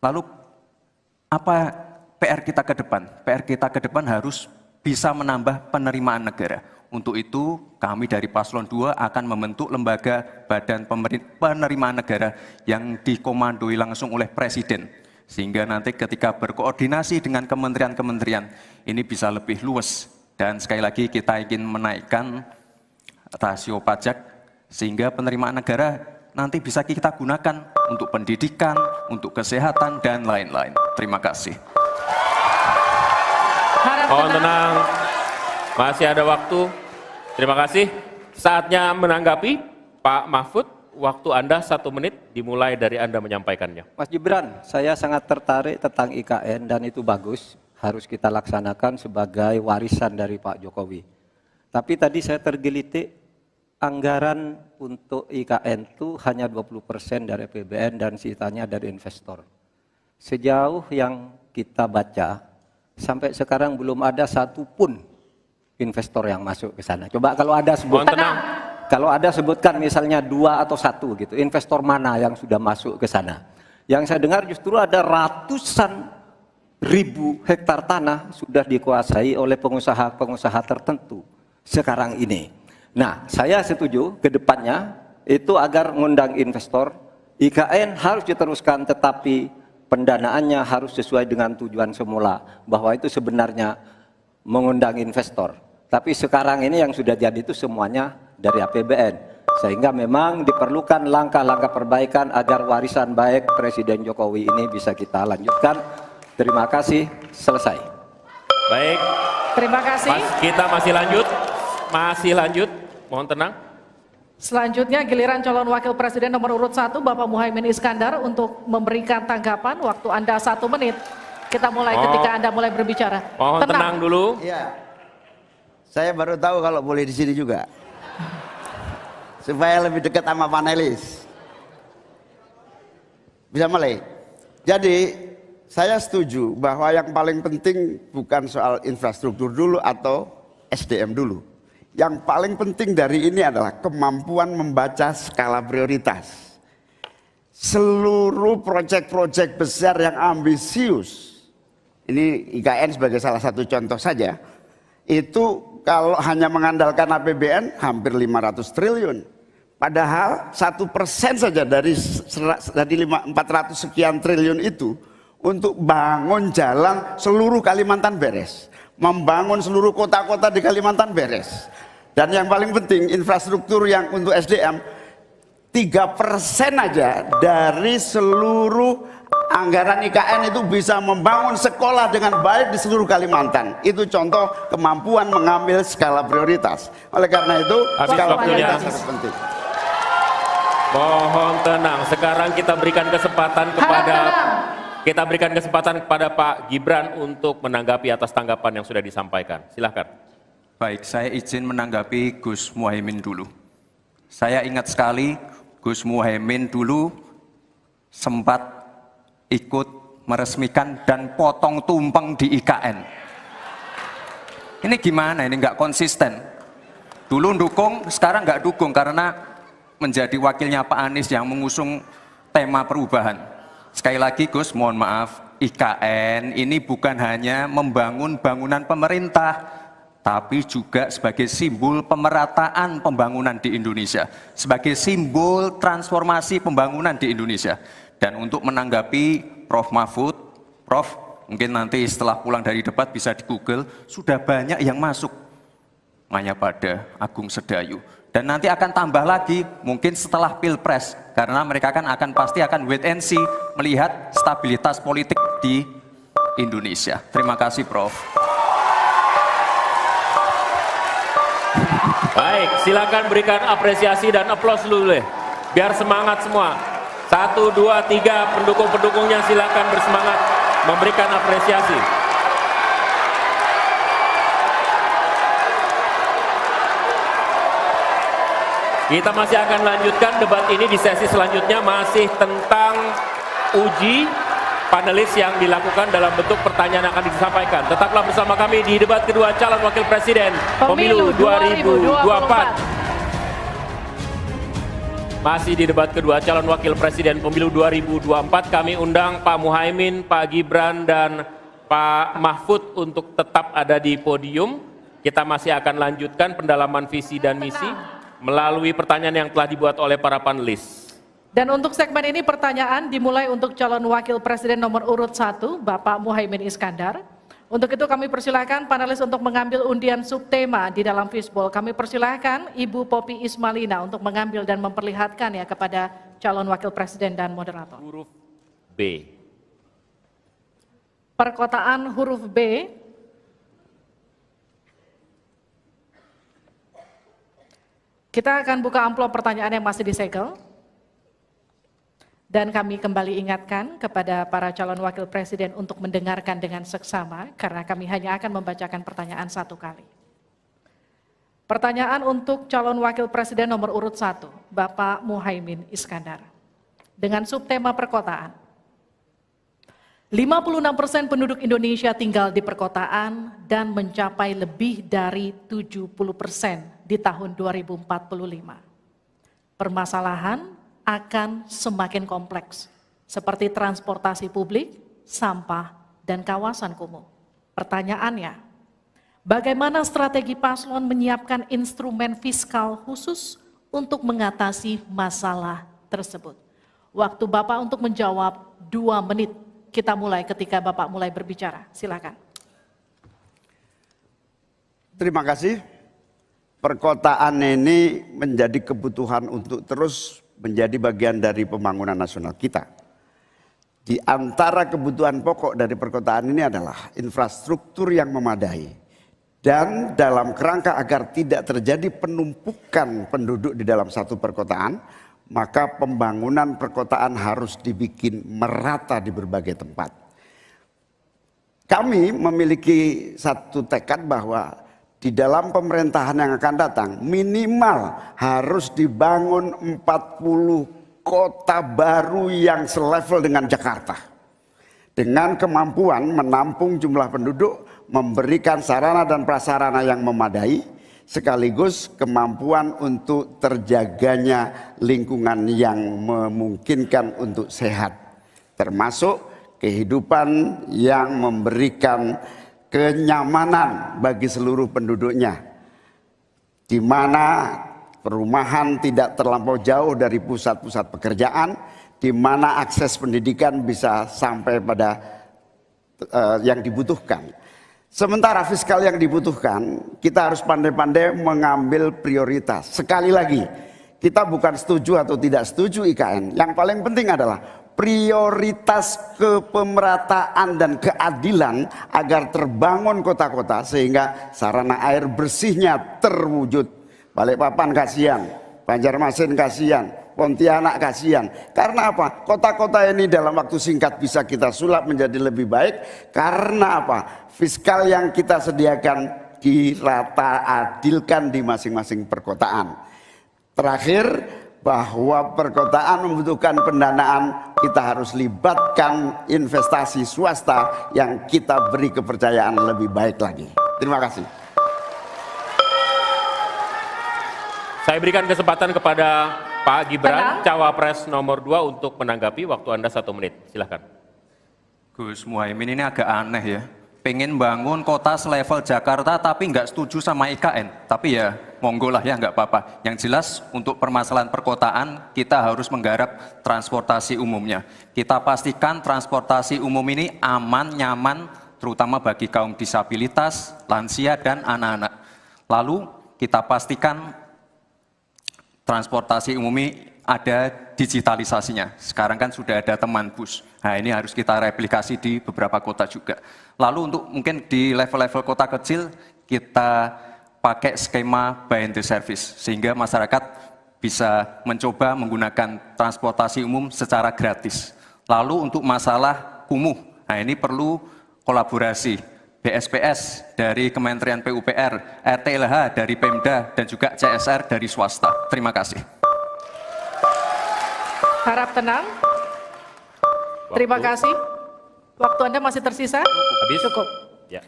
Lalu, apa PR kita ke depan? PR kita ke depan harus bisa menambah penerimaan negara. Untuk itu, kami dari Paslon 2 akan membentuk lembaga badan penerimaan negara yang dikomandoi langsung oleh Presiden. Sehingga nanti ketika berkoordinasi dengan kementerian-kementerian, ini bisa lebih luas. Dan sekali lagi kita ingin menaikkan rasio pajak, sehingga penerimaan negara nanti bisa kita gunakan untuk pendidikan, untuk kesehatan, dan lain-lain. Terima kasih. Mohon tenang, masih ada waktu. Terima kasih. Saatnya menanggapi, Pak Mahfud, waktu Anda 1 menit dimulai dari Anda menyampaikannya. Mas Gibran, saya sangat tertarik tentang IKN dan itu bagus, harus kita laksanakan sebagai warisan dari Pak Jokowi. Tapi tadi saya tergelitik, anggaran untuk IKN itu hanya 20% dari APBN dan sisanya dari investor. Sejauh yang kita baca, sampai sekarang belum ada satupun investor yang masuk ke sana. Coba kalau ada sebutkan, kalau ada sebutkan misalnya 2 atau 1 gitu, investor mana yang sudah masuk ke sana. Yang saya dengar justru ada ratusan ribu hektar tanah sudah dikuasai oleh pengusaha-pengusaha tertentu sekarang ini. Nah, saya setuju ke depannya itu agar mengundang investor, IKN harus diteruskan tetapi pendanaannya harus sesuai dengan tujuan semula, bahwa itu sebenarnya mengundang investor. Tapi sekarang ini yang sudah jadi itu semuanya dari APBN. Sehingga memang diperlukan langkah-langkah perbaikan agar warisan baik Presiden Jokowi ini bisa kita lanjutkan. Terima kasih, selesai. Baik. Terima kasih. Kita masih lanjut. Mohon tenang. Selanjutnya giliran calon wakil presiden nomor urut 1 Bapak Muhaimin Iskandar untuk memberikan tanggapan. Waktu Anda 1 menit. Kita mulai ketika Anda mulai berbicara. Mohon tenang dulu. Iya. Saya baru tahu kalau boleh di sini juga. Supaya lebih dekat sama panelis. Bisa mulai. Jadi saya setuju bahwa yang paling penting bukan soal infrastruktur dulu atau SDM dulu. Yang paling penting dari ini adalah kemampuan membaca skala prioritas. Seluruh proyek-proyek besar yang ambisius, ini IKN sebagai salah satu contoh saja, itu kalau hanya mengandalkan APBN hampir 500 triliun. Padahal 1% saja dari 400 sekian triliun itu untuk bangun jalan seluruh Kalimantan beres. Membangun seluruh kota-kota di Kalimantan beres. Dan yang paling penting infrastruktur yang untuk SDM 3% aja dari seluruh anggaran IKN itu bisa membangun sekolah dengan baik di seluruh Kalimantan. Itu contoh kemampuan mengambil skala prioritas. Oleh karena itu skala prioritas sangat penting. Mohon tenang. Sekarang kita berikan kesempatan kepada Pak Gibran untuk menanggapi atas tanggapan yang sudah disampaikan. Silakan. Baik, saya izin menanggapi Gus Muhaimin dulu. Saya ingat sekali Gus Muhaimin dulu sempat ikut meresmikan dan potong tumpeng di IKN. Ini gimana? Ini nggak konsisten. Dulu dukung, sekarang nggak dukung karena menjadi wakilnya Pak Anies yang mengusung tema perubahan. Sekali lagi Gus, mohon maaf, IKN ini bukan hanya membangun bangunan pemerintah, tapi juga sebagai simbol pemerataan pembangunan di Indonesia, sebagai simbol transformasi pembangunan di Indonesia. Dan untuk menanggapi Prof. Mahfud, Prof, mungkin nanti setelah pulang dari debat bisa di Google, sudah banyak yang masuk. Hanya pada Agung Sedayu. Dan nanti akan tambah lagi mungkin setelah Pilpres, karena mereka pasti akan wait and see melihat stabilitas politik di Indonesia. Terima kasih, Prof. Baik, silakan berikan apresiasi dan aplaus dulu deh. Biar semangat semua. 1, 2, 3 pendukung-pendukungnya silakan bersemangat memberikan apresiasi. Kita masih akan lanjutkan debat ini di sesi selanjutnya, masih tentang uji panelis yang dilakukan dalam bentuk pertanyaan yang akan disampaikan. Tetaplah bersama kami di debat kedua calon wakil presiden pemilu 2024. Masih di debat kedua calon wakil presiden pemilu 2024, kami undang Pak Muhaimin, Pak Gibran, dan Pak Mahfud untuk tetap ada di podium. Kita masih akan lanjutkan pendalaman visi dan misi melalui pertanyaan yang telah dibuat oleh para panelis. Dan untuk segmen ini pertanyaan dimulai untuk calon wakil presiden nomor urut 1, Bapak Muhaimin Iskandar. Untuk itu kami persilahkan panelis untuk mengambil undian subtema di dalam fishbowl. Kami persilahkan Ibu Poppy Ismalina untuk mengambil dan memperlihatkan ya kepada calon wakil presiden dan moderator. Huruf B. Perkotaan huruf B. Kita akan buka amplop pertanyaan yang masih disegel. Dan kami kembali ingatkan kepada para calon wakil presiden untuk mendengarkan dengan seksama, karena kami hanya akan membacakan pertanyaan satu kali. Pertanyaan untuk calon wakil presiden nomor urut 1, Bapak Muhaimin Iskandar. Dengan subtema perkotaan. 56% penduduk Indonesia tinggal di perkotaan dan mencapai lebih dari 70% di tahun 2045. Permasalahan akan semakin kompleks, seperti transportasi publik, sampah, dan kawasan kumuh. Pertanyaannya, bagaimana strategi paslon menyiapkan instrumen fiskal khusus untuk mengatasi masalah tersebut? Waktu Bapak untuk menjawab 2 menit. Kita mulai ketika Bapak mulai berbicara. Silakan. Terima kasih. Perkotaan ini menjadi kebutuhan untuk terus menjadi bagian dari pembangunan nasional kita. Di antara kebutuhan pokok dari perkotaan ini adalah infrastruktur yang memadai. Dan dalam kerangka agar tidak terjadi penumpukan penduduk di dalam satu perkotaan, maka pembangunan perkotaan harus dibikin merata di berbagai tempat. Kami memiliki satu tekad bahwa di dalam pemerintahan yang akan datang minimal harus dibangun 40 kota baru yang selevel dengan Jakarta. Dengan kemampuan menampung jumlah penduduk, memberikan sarana dan prasarana yang memadai, sekaligus kemampuan untuk terjaganya lingkungan yang memungkinkan untuk sehat. Termasuk kehidupan yang memberikan kenyamanan bagi seluruh penduduknya, di mana perumahan tidak terlampau jauh dari pusat-pusat pekerjaan, di mana akses pendidikan bisa sampai pada yang dibutuhkan. Sementara fiskal yang dibutuhkan, kita harus pandai-pandai mengambil prioritas. Sekali lagi, kita bukan setuju atau tidak setuju IKN. Yang paling penting adalah prioritas kepemerataan dan keadilan agar terbangun kota-kota sehingga sarana air bersihnya terwujud. Balikpapan kasihan, Banjarmasin kasihan, Pontianak kasihan. Karena apa? Kota-kota ini dalam waktu singkat bisa kita sulap menjadi lebih baik. Karena apa? Fiskal yang kita sediakan dirata adilkan di masing-masing perkotaan. Terakhir, bahwa perkotaan membutuhkan pendanaan, kita harus libatkan investasi swasta yang kita beri kepercayaan lebih baik lagi. Terima kasih. Saya berikan kesempatan kepada Pak Gibran, Cawapres nomor 2 untuk menanggapi. Waktu Anda 1 menit, silahkan. Gus Muhaimin ini agak aneh ya. Pengen bangun kota selevel Jakarta tapi nggak setuju sama IKN. Tapi ya monggo lah ya, nggak apa-apa. Yang jelas untuk permasalahan perkotaan kita harus menggarap transportasi umumnya. Kita pastikan transportasi umum ini aman, nyaman, terutama bagi kaum disabilitas, lansia, dan anak-anak. Lalu kita pastikan transportasi umum ini ada digitalisasinya. Sekarang kan sudah ada teman bus. Nah ini harus kita replikasi di beberapa kota juga. Lalu untuk mungkin di level-level kota kecil kita pakai skema buy and service sehingga masyarakat bisa mencoba menggunakan transportasi umum secara gratis. Lalu untuk masalah kumuh, nah ini perlu kolaborasi BSPS dari Kementerian PUPR, RTLH dari Pemda dan juga CSR dari swasta. Terima kasih. Harap tenang. Terima kasih. Waktu Anda masih tersisa? Habis? Cukup. Ya.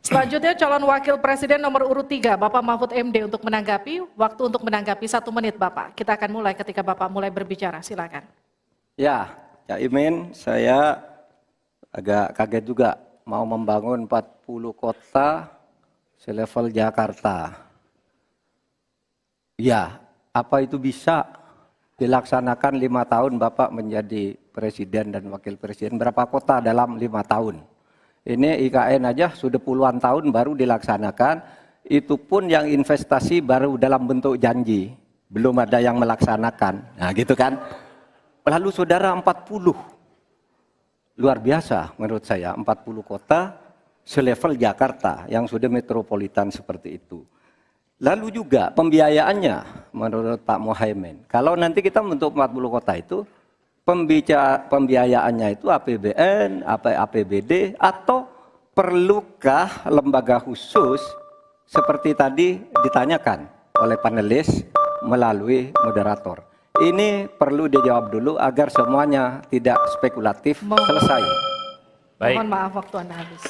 Selanjutnya calon wakil presiden nomor urut 3, Bapak Mahfud MD untuk menanggapi. Waktu untuk menanggapi 1 menit Bapak. Kita akan mulai ketika Bapak mulai berbicara. Silakan. Ya, Cak Imin, saya agak kaget juga mau membangun 40 kota selevel Jakarta. Ya, apa itu bisa dilaksanakan 5 tahun Bapak menjadi presiden dan wakil presiden? Berapa kota dalam 5 tahun? Ini IKN aja sudah puluhan tahun baru dilaksanakan, itu pun yang investasi baru dalam bentuk janji, belum ada yang melaksanakan. Nah gitu kan. Lalu saudara 40, luar biasa menurut saya, 40 kota selevel Jakarta yang sudah metropolitan seperti itu. Lalu juga pembiayaannya menurut Pak Muhaimin. Kalau nanti kita membentuk 40 kota itu, pembiayaannya itu APBN, APBD, atau perlukah lembaga khusus seperti tadi ditanyakan oleh panelis melalui moderator. Ini perlu dijawab dulu agar semuanya tidak spekulatif. Selesai. Baik. Mohon maaf waktu Anda habis.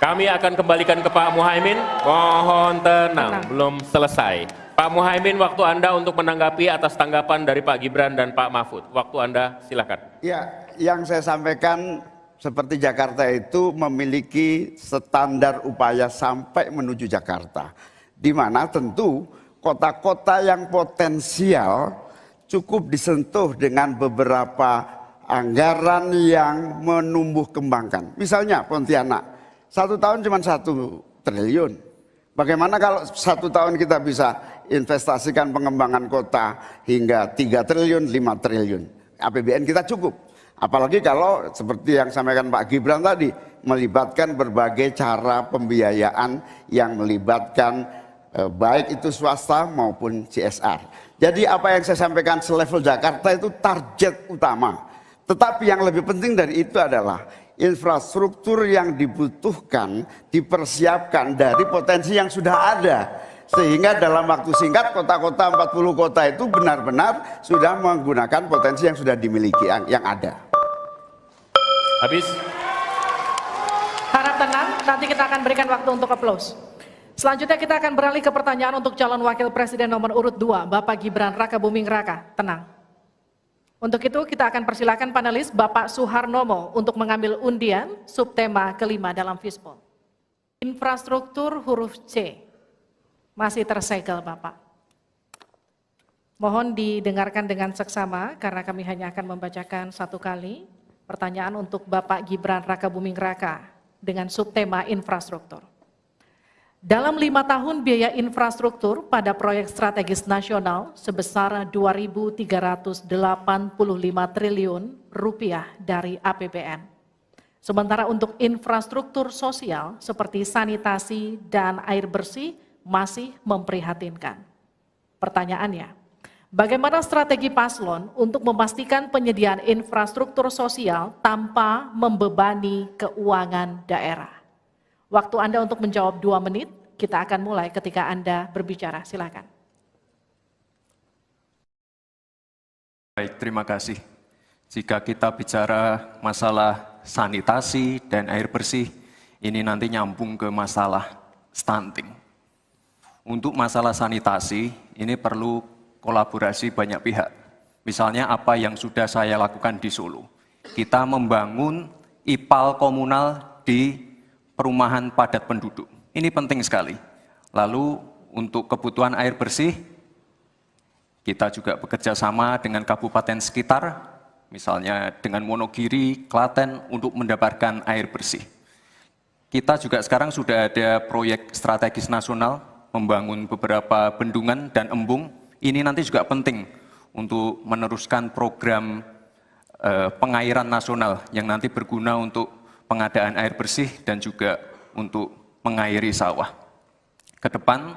Kami akan kembalikan ke Pak Muhaimin. Mohon tenang, belum selesai. Pak Muhaimin, waktu Anda untuk menanggapi atas tanggapan dari Pak Gibran dan Pak Mahfud. Waktu Anda silakan. Ya, yang saya sampaikan seperti Jakarta itu memiliki standar upaya sampai menuju Jakarta. Di mana tentu kota-kota yang potensial cukup disentuh dengan beberapa anggaran yang menumbuh kembangkan. Misalnya Pontianak, 1 tahun cuma 1 triliun. Bagaimana kalau 1 tahun kita bisa investasikan pengembangan kota hingga 3 triliun, 5 triliun. APBN kita cukup. Apalagi kalau seperti yang sampaikan Pak Gibran tadi, melibatkan berbagai cara pembiayaan yang melibatkan baik itu swasta maupun CSR. Jadi apa yang saya sampaikan selevel Jakarta itu target utama. Tetapi yang lebih penting dari itu adalah infrastruktur yang dibutuhkan dipersiapkan dari potensi yang sudah ada. Sehingga dalam waktu singkat kota-kota 40 kota itu benar-benar sudah menggunakan potensi yang sudah dimiliki yang ada. Habis. Harap tenang, nanti kita akan berikan waktu untuk aplaus. Selanjutnya kita akan beralih ke pertanyaan untuk calon wakil presiden nomor urut 2, Bapak Gibran Rakabuming Raka. Tenang. Untuk itu kita akan persilakan panelis Bapak Suharnomo untuk mengambil undian subtema kelima dalam Fishball. Infrastruktur huruf C. Masih tersegel Bapak. Mohon didengarkan dengan seksama karena kami hanya akan membacakan 1 kali. Pertanyaan untuk Bapak Gibran Rakabuming Raka dengan subtema infrastruktur. Dalam 5 tahun biaya infrastruktur pada proyek strategis nasional sebesar 2.385 triliun rupiah dari APBN. Sementara untuk infrastruktur sosial seperti sanitasi dan air bersih masih memprihatinkan. Pertanyaannya, bagaimana strategi paslon untuk memastikan penyediaan infrastruktur sosial tanpa membebani keuangan daerah? Waktu Anda untuk menjawab 2 menit, kita akan mulai ketika Anda berbicara. Silakan. Baik, terima kasih. Jika kita bicara masalah sanitasi dan air bersih, ini nanti nyambung ke masalah stunting. Untuk masalah sanitasi, ini perlu kolaborasi banyak pihak. Misalnya apa yang sudah saya lakukan di Solo. Kita membangun IPAL komunal di perumahan padat penduduk. Ini penting sekali. Lalu untuk kebutuhan air bersih, kita juga bekerja sama dengan kabupaten sekitar, misalnya dengan Wonogiri, Klaten, untuk mendapatkan air bersih. Kita juga sekarang sudah ada proyek strategis nasional, membangun beberapa bendungan dan embung. Ini nanti juga penting untuk meneruskan program pengairan nasional yang nanti berguna untuk pengadaan air bersih dan juga untuk mengairi sawah. Ke depan,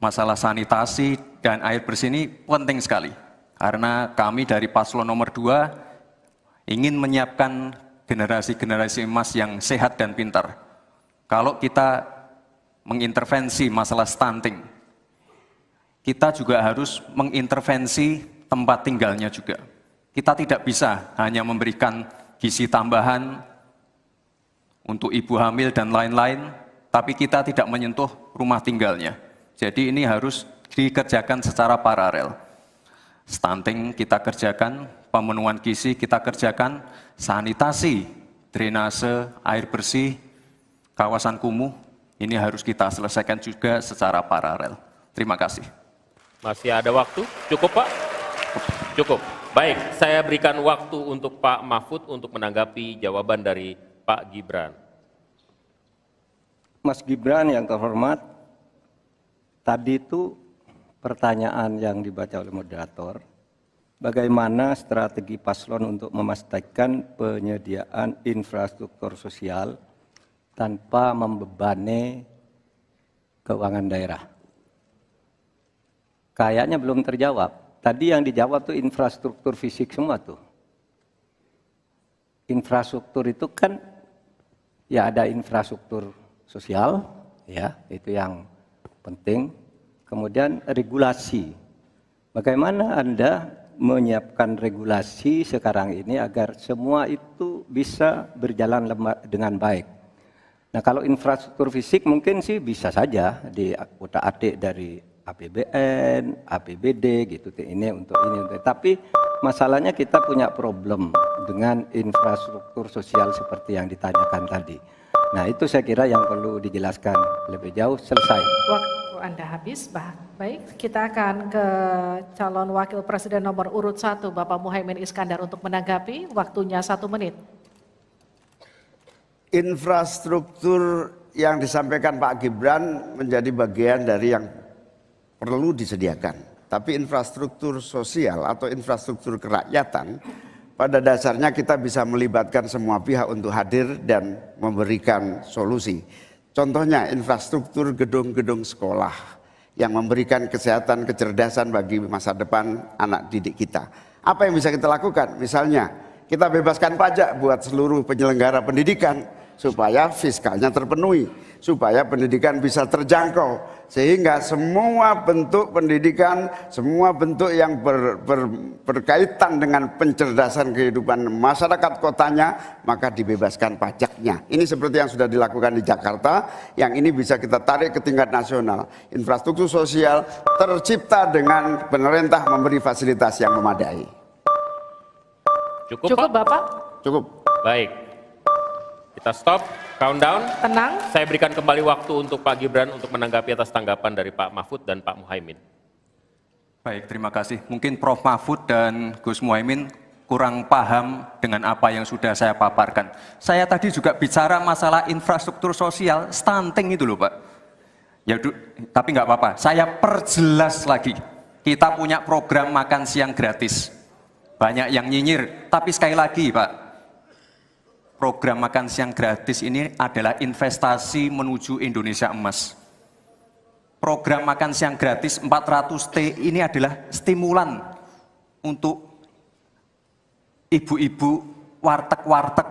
masalah sanitasi dan air bersih ini penting sekali. Karena kami dari paslon nomor 2 ingin menyiapkan generasi-generasi emas yang sehat dan pintar. Kalau kita mengintervensi masalah stunting, kita juga harus mengintervensi tempat tinggalnya juga. Kita tidak bisa hanya memberikan gizi tambahan untuk ibu hamil dan lain-lain, tapi kita tidak menyentuh rumah tinggalnya. Jadi ini harus dikerjakan secara paralel. Stunting kita kerjakan, pemenuhan gizi kita kerjakan, sanitasi drainase, air bersih, kawasan kumuh, ini harus kita selesaikan juga secara paralel. Terima kasih. Masih ada waktu? Cukup Pak? Cukup. Baik, saya berikan waktu untuk Pak Mahfud untuk menanggapi jawaban dari Pak Gibran. Mas Gibran yang terhormat, tadi itu pertanyaan yang dibaca oleh moderator, bagaimana strategi paslon untuk memastikan penyediaan infrastruktur sosial tanpa membebani keuangan daerah. Kayaknya belum terjawab. Tadi yang dijawab tuh infrastruktur fisik semua tuh. Infrastruktur itu kan ya ada infrastruktur sosial, ya itu yang penting. Kemudian regulasi. Bagaimana Anda menyiapkan regulasi sekarang ini agar semua itu bisa berjalan dengan baik. Nah kalau infrastruktur fisik mungkin sih bisa saja diutak-atik dari APBN, APBD gitu ini untuk ini. Tapi masalahnya kita punya problem dengan infrastruktur sosial seperti yang ditanyakan tadi. Nah itu saya kira yang perlu dijelaskan lebih jauh. Selesai. Waktu Anda habis, baik kita akan ke calon wakil presiden nomor urut 1 Bapak Muhaimin Iskandar untuk menanggapi, waktunya 1 menit. Infrastruktur yang disampaikan Pak Gibran menjadi bagian dari yang perlu disediakan. Tapi infrastruktur sosial atau infrastruktur kerakyatan, pada dasarnya kita bisa melibatkan semua pihak untuk hadir dan memberikan solusi. Contohnya infrastruktur gedung-gedung sekolah yang memberikan kesehatan, kecerdasan bagi masa depan anak didik kita. Apa yang bisa kita lakukan? Misalnya kita bebaskan pajak buat seluruh penyelenggara pendidikan supaya fiskalnya terpenuhi, supaya pendidikan bisa terjangkau, sehingga semua bentuk pendidikan, semua bentuk yang berkaitan dengan pencerdasan kehidupan masyarakat kotanya, maka dibebaskan pajaknya. Ini seperti yang sudah dilakukan di Jakarta, yang ini bisa kita tarik ke tingkat nasional. Infrastruktur sosial tercipta dengan pemerintah memberi fasilitas yang memadai. Cukup Pak? Bapak? Cukup. Baik. Kita stop, countdown. Tenang. Saya berikan kembali waktu untuk Pak Gibran untuk menanggapi atas tanggapan dari Pak Mahfud dan Pak Muhaimin. Baik, terima kasih. Mungkin Prof. Mahfud dan Gus Muhaimin kurang paham dengan apa yang sudah saya paparkan. Saya tadi juga bicara masalah infrastruktur sosial, stunting itu loh Pak. Ya, tapi nggak apa-apa, saya perjelas lagi. Kita punya program makan siang gratis. Banyak yang nyinyir, tapi sekali lagi Pak, program makan siang gratis ini adalah investasi menuju Indonesia emas. Program makan siang gratis 400T ini adalah stimulan untuk ibu-ibu, warteg-warteg,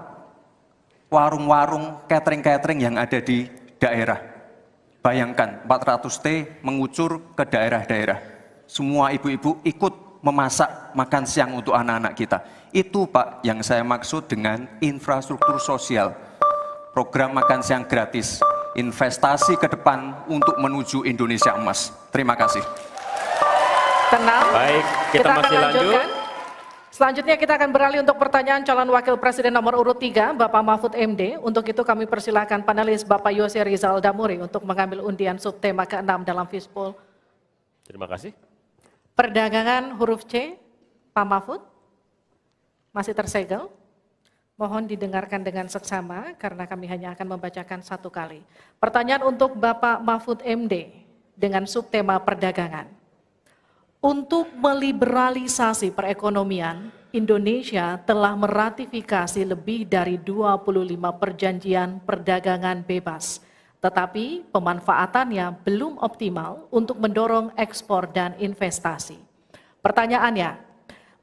warung-warung, catering-catering yang ada di daerah. Bayangkan 400T mengucur ke daerah-daerah. Semua ibu-ibu ikut memasak makan siang untuk anak-anak kita. Itu Pak yang saya maksud dengan infrastruktur sosial. Program makan siang gratis, investasi ke depan untuk menuju Indonesia emas. Terima kasih. Tenang. Baik, kita akan masih lanjut. lanjutkan. Selanjutnya kita akan beralih untuk pertanyaan calon wakil presiden nomor urut 3, Bapak Mahfud MD. Untuk itu kami persilakan panelis Bapak Yose Rizal Damuri untuk mengambil undian subtema ke-6 dalam Fispol. Terima kasih. Perdagangan huruf C, Pak Mahfud, masih tersegel. Mohon didengarkan dengan seksama karena kami hanya akan membacakan 1 kali. Pertanyaan untuk Bapak Mahfud MD dengan subtema perdagangan. Untuk meliberalisasi perekonomian, Indonesia telah meratifikasi lebih dari 25 perjanjian perdagangan bebas. Tetapi pemanfaatannya belum optimal untuk mendorong ekspor dan investasi. Pertanyaannya,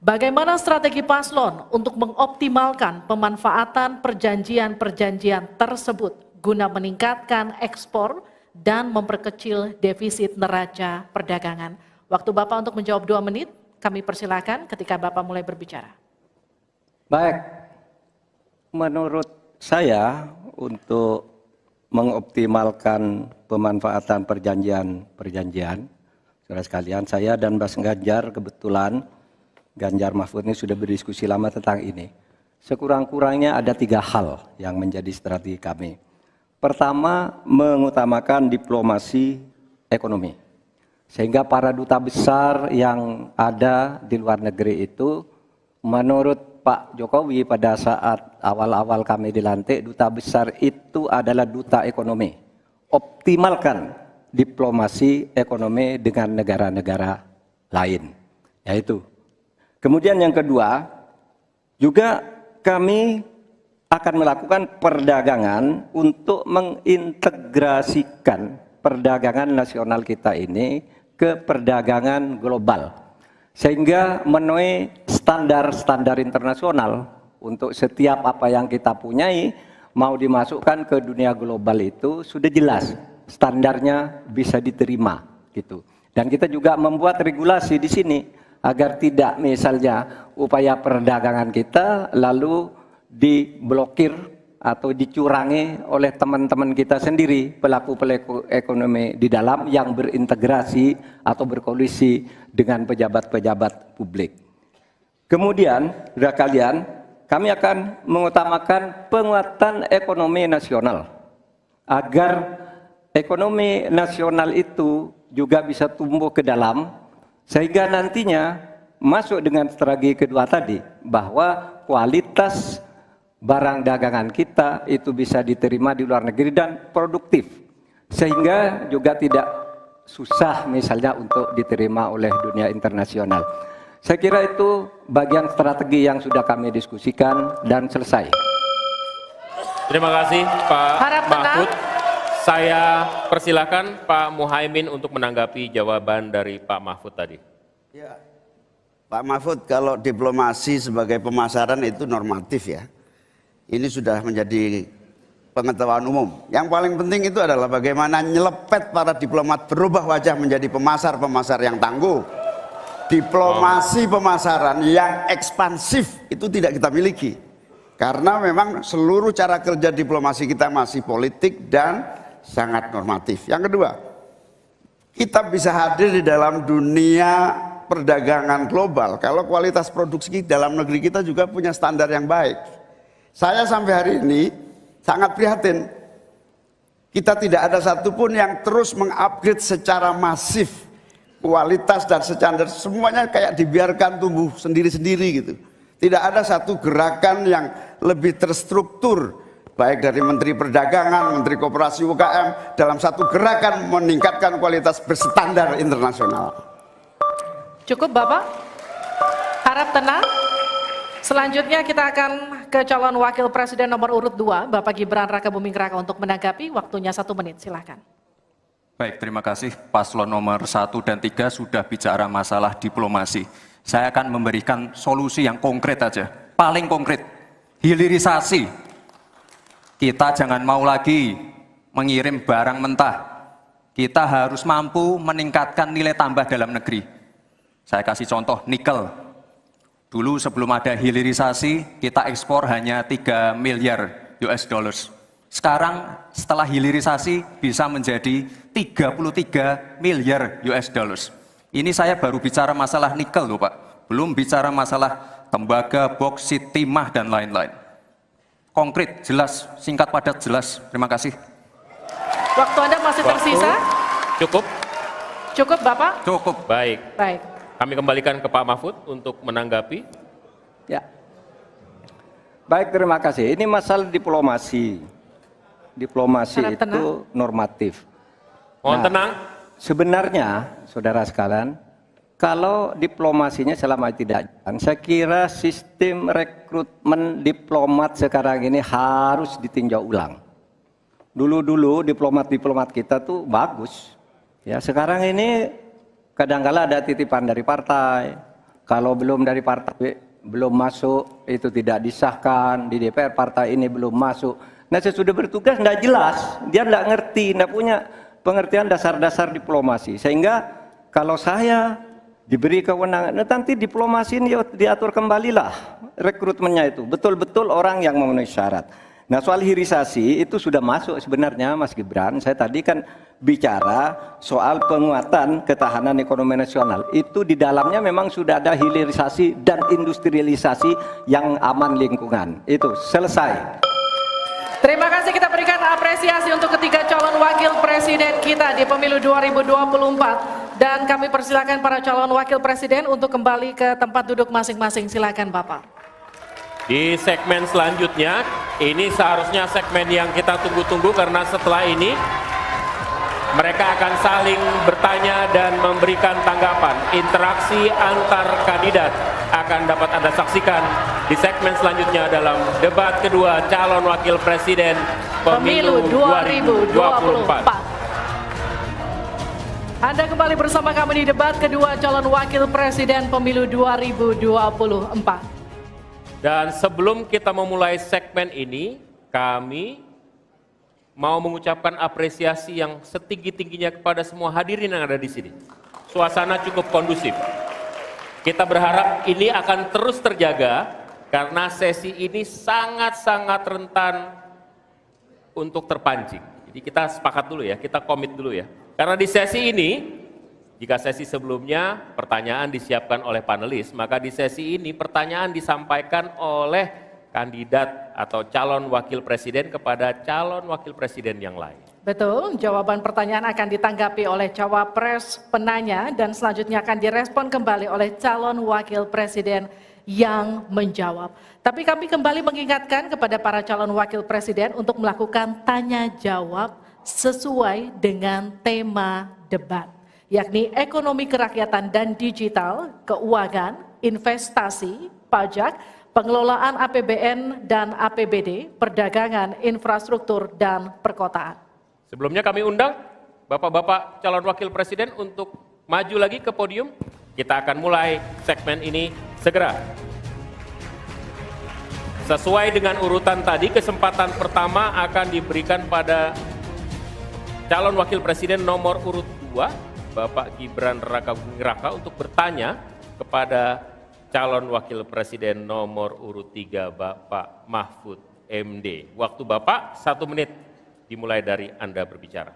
bagaimana strategi paslon untuk mengoptimalkan pemanfaatan perjanjian-perjanjian tersebut guna meningkatkan ekspor dan memperkecil defisit neraca perdagangan? Waktu Bapak untuk menjawab 2 menit, kami persilakan ketika Bapak mulai berbicara. Baik, menurut saya untuk mengoptimalkan pemanfaatan perjanjian-perjanjian, saudara sekalian, saya dan Mas Ganjar kebetulan, Ganjar Mahfud ini sudah berdiskusi lama tentang ini. sekurang-kurangnya ada 3 hal yang menjadi strategi kami. Pertama, mengutamakan diplomasi ekonomi. Sehingga para duta besar yang ada di luar negeri itu, menurut Pak Jokowi pada saat awal-awal kami dilantik, duta besar itu adalah duta ekonomi. Optimalkan diplomasi ekonomi dengan negara-negara lain. Yaitu. Kemudian yang kedua, juga kami akan melakukan perdagangan untuk mengintegrasikan perdagangan nasional kita ini ke perdagangan global. Sehingga memenuhi standar-standar internasional untuk setiap apa yang kita punyai mau dimasukkan ke dunia global itu sudah jelas. Standarnya bisa diterima gitu. Dan kita juga membuat regulasi di sini agar tidak misalnya upaya perdagangan kita lalu diblokir atau dicurangi oleh teman-teman kita sendiri, pelaku-pelaku ekonomi di dalam yang berintegrasi atau berkoalisi dengan pejabat-pejabat publik. Kemudian, saudara kalian, kami akan mengutamakan penguatan ekonomi nasional agar ekonomi nasional itu juga bisa tumbuh ke dalam sehingga nantinya masuk dengan strategi kedua tadi bahwa kualitas barang dagangan kita itu bisa diterima di luar negeri dan produktif sehingga juga tidak susah misalnya untuk diterima oleh dunia internasional. Saya kira itu bagian strategi yang sudah kami diskusikan dan selesai. Terima kasih Pak Harap tenang. Mahfud. Saya persilakan Pak Muhaimin untuk menanggapi jawaban dari Pak Mahfud tadi. Ya, Pak Mahfud, kalau diplomasi sebagai pemasaran itu normatif ya. Ini sudah menjadi pengetahuan umum. Yang paling penting itu adalah bagaimana nyelepet para diplomat berubah wajah menjadi pemasar-pemasar yang tangguh. Diplomasi pemasaran yang ekspansif itu tidak kita miliki. Karena memang seluruh cara kerja diplomasi kita masih politik dan sangat normatif. Yang kedua, kita bisa hadir di dalam dunia perdagangan global kalau kualitas produksi dalam negeri kita juga punya standar yang baik. Saya sampai hari ini sangat prihatin. Kita tidak ada satupun yang terus mengupgrade secara masif kualitas dan standar. Semuanya kayak dibiarkan tumbuh sendiri-sendiri gitu. Tidak ada satu gerakan yang lebih terstruktur baik dari Menteri Perdagangan, Menteri Koperasi UKM dalam satu gerakan meningkatkan kualitas berstandar internasional. Cukup Bapak? Harap tenang. Selanjutnya kita akan ke calon wakil presiden nomor urut 2, Bapak Gibran Raka Buming Raka untuk menanggapi. Waktunya 1 menit, silahkan. Baik, terima kasih. Paslon nomor 1 dan 3 sudah bicara masalah diplomasi. Saya akan memberikan solusi yang konkret aja, paling konkret. Hilirisasi. Kita jangan mau lagi mengirim barang mentah. Kita harus mampu meningkatkan nilai tambah dalam negeri. Saya kasih contoh nikel. Dulu sebelum ada hilirisasi, kita ekspor hanya 3 miliar US dollars. Sekarang setelah hilirisasi bisa menjadi 33 miliar US dollars. Ini saya baru bicara masalah nikel loh Pak. Belum bicara masalah tembaga, boksit, timah, dan lain-lain. Konkret, jelas, singkat, padat, jelas. Terima kasih. Waktu Anda masih tersisa? Cukup? Cukup Bapak? Cukup. Baik. Baik. Kami kembalikan ke Pak Mahfud untuk menanggapi. Ya. Baik, terima kasih. Ini masalah diplomasi. Diplomasi Harap itu tenang. normatif. Mohon tenang. Sebenarnya, saudara sekalian, kalau diplomasinya selama tidak jalan, saya kira sistem rekrutmen diplomat sekarang ini harus ditinjau ulang. Dulu-dulu diplomat-diplomat kita tuh bagus. Ya, sekarang ini kadang-kala ada titipan dari partai. Kalau belum dari partai, belum masuk, itu tidak disahkan. Di DPR partai ini belum masuk. Nah, sesudah bertugas tidak jelas. Dia tidak ngerti, tidak punya pengertian dasar-dasar diplomasi. Sehingga kalau saya diberi kewenangan, nanti diplomasi ini diatur kembalilah rekrutmennya itu. Betul-betul orang yang memenuhi syarat. Nah, soal hilirisasi itu sudah masuk sebenarnya Mas Gibran. Saya tadi kan bicara soal penguatan ketahanan ekonomi nasional. Itu di dalamnya memang sudah ada hilirisasi dan industrialisasi yang aman lingkungan. Itu selesai. Terima kasih, kita berikan apresiasi untuk ketiga calon wakil presiden kita di pemilu 2024. Dan kami persilakan para calon wakil presiden untuk kembali ke tempat duduk masing-masing. Silakan Bapak. Di segmen selanjutnya, ini seharusnya segmen yang kita tunggu-tunggu karena setelah ini mereka akan saling bertanya dan memberikan tanggapan. Interaksi antar kandidat akan dapat Anda saksikan di segmen selanjutnya dalam debat kedua calon wakil presiden pemilu 2024. Anda kembali bersama kami di debat kedua calon wakil presiden pemilu 2024. Dan sebelum kita memulai segmen ini, kami mau mengucapkan apresiasi yang setinggi-tingginya kepada semua hadirin yang ada di sini. Suasana cukup kondusif. Kita berharap ini akan terus terjaga karena sesi ini sangat-sangat rentan untuk terpancing. Jadi kita sepakat dulu ya, kita komit dulu ya. Karena di sesi ini, jika sesi sebelumnya pertanyaan disiapkan oleh panelis, maka di sesi ini pertanyaan disampaikan oleh kandidat atau calon wakil presiden kepada calon wakil presiden yang lain. Betul, jawaban pertanyaan akan ditanggapi oleh cawapres penanya dan selanjutnya akan direspon kembali oleh calon wakil presiden yang menjawab. Tapi kami kembali mengingatkan kepada para calon wakil presiden untuk melakukan tanya jawab sesuai dengan tema debat, yakni ekonomi kerakyatan dan digital, keuangan, investasi, pajak, pengelolaan APBN dan APBD, perdagangan, infrastruktur, dan perkotaan. Sebelumnya kami undang Bapak-Bapak calon wakil presiden untuk maju lagi ke podium. Kita akan mulai segmen ini segera. Sesuai dengan urutan tadi, kesempatan pertama akan diberikan pada calon wakil presiden nomor urut 2, Bapak Gibran Rakabuming Raka, untuk bertanya kepada calon wakil presiden nomor urut 3, Bapak Mahfud MD. Waktu Bapak 1 menit, dimulai dari Anda berbicara.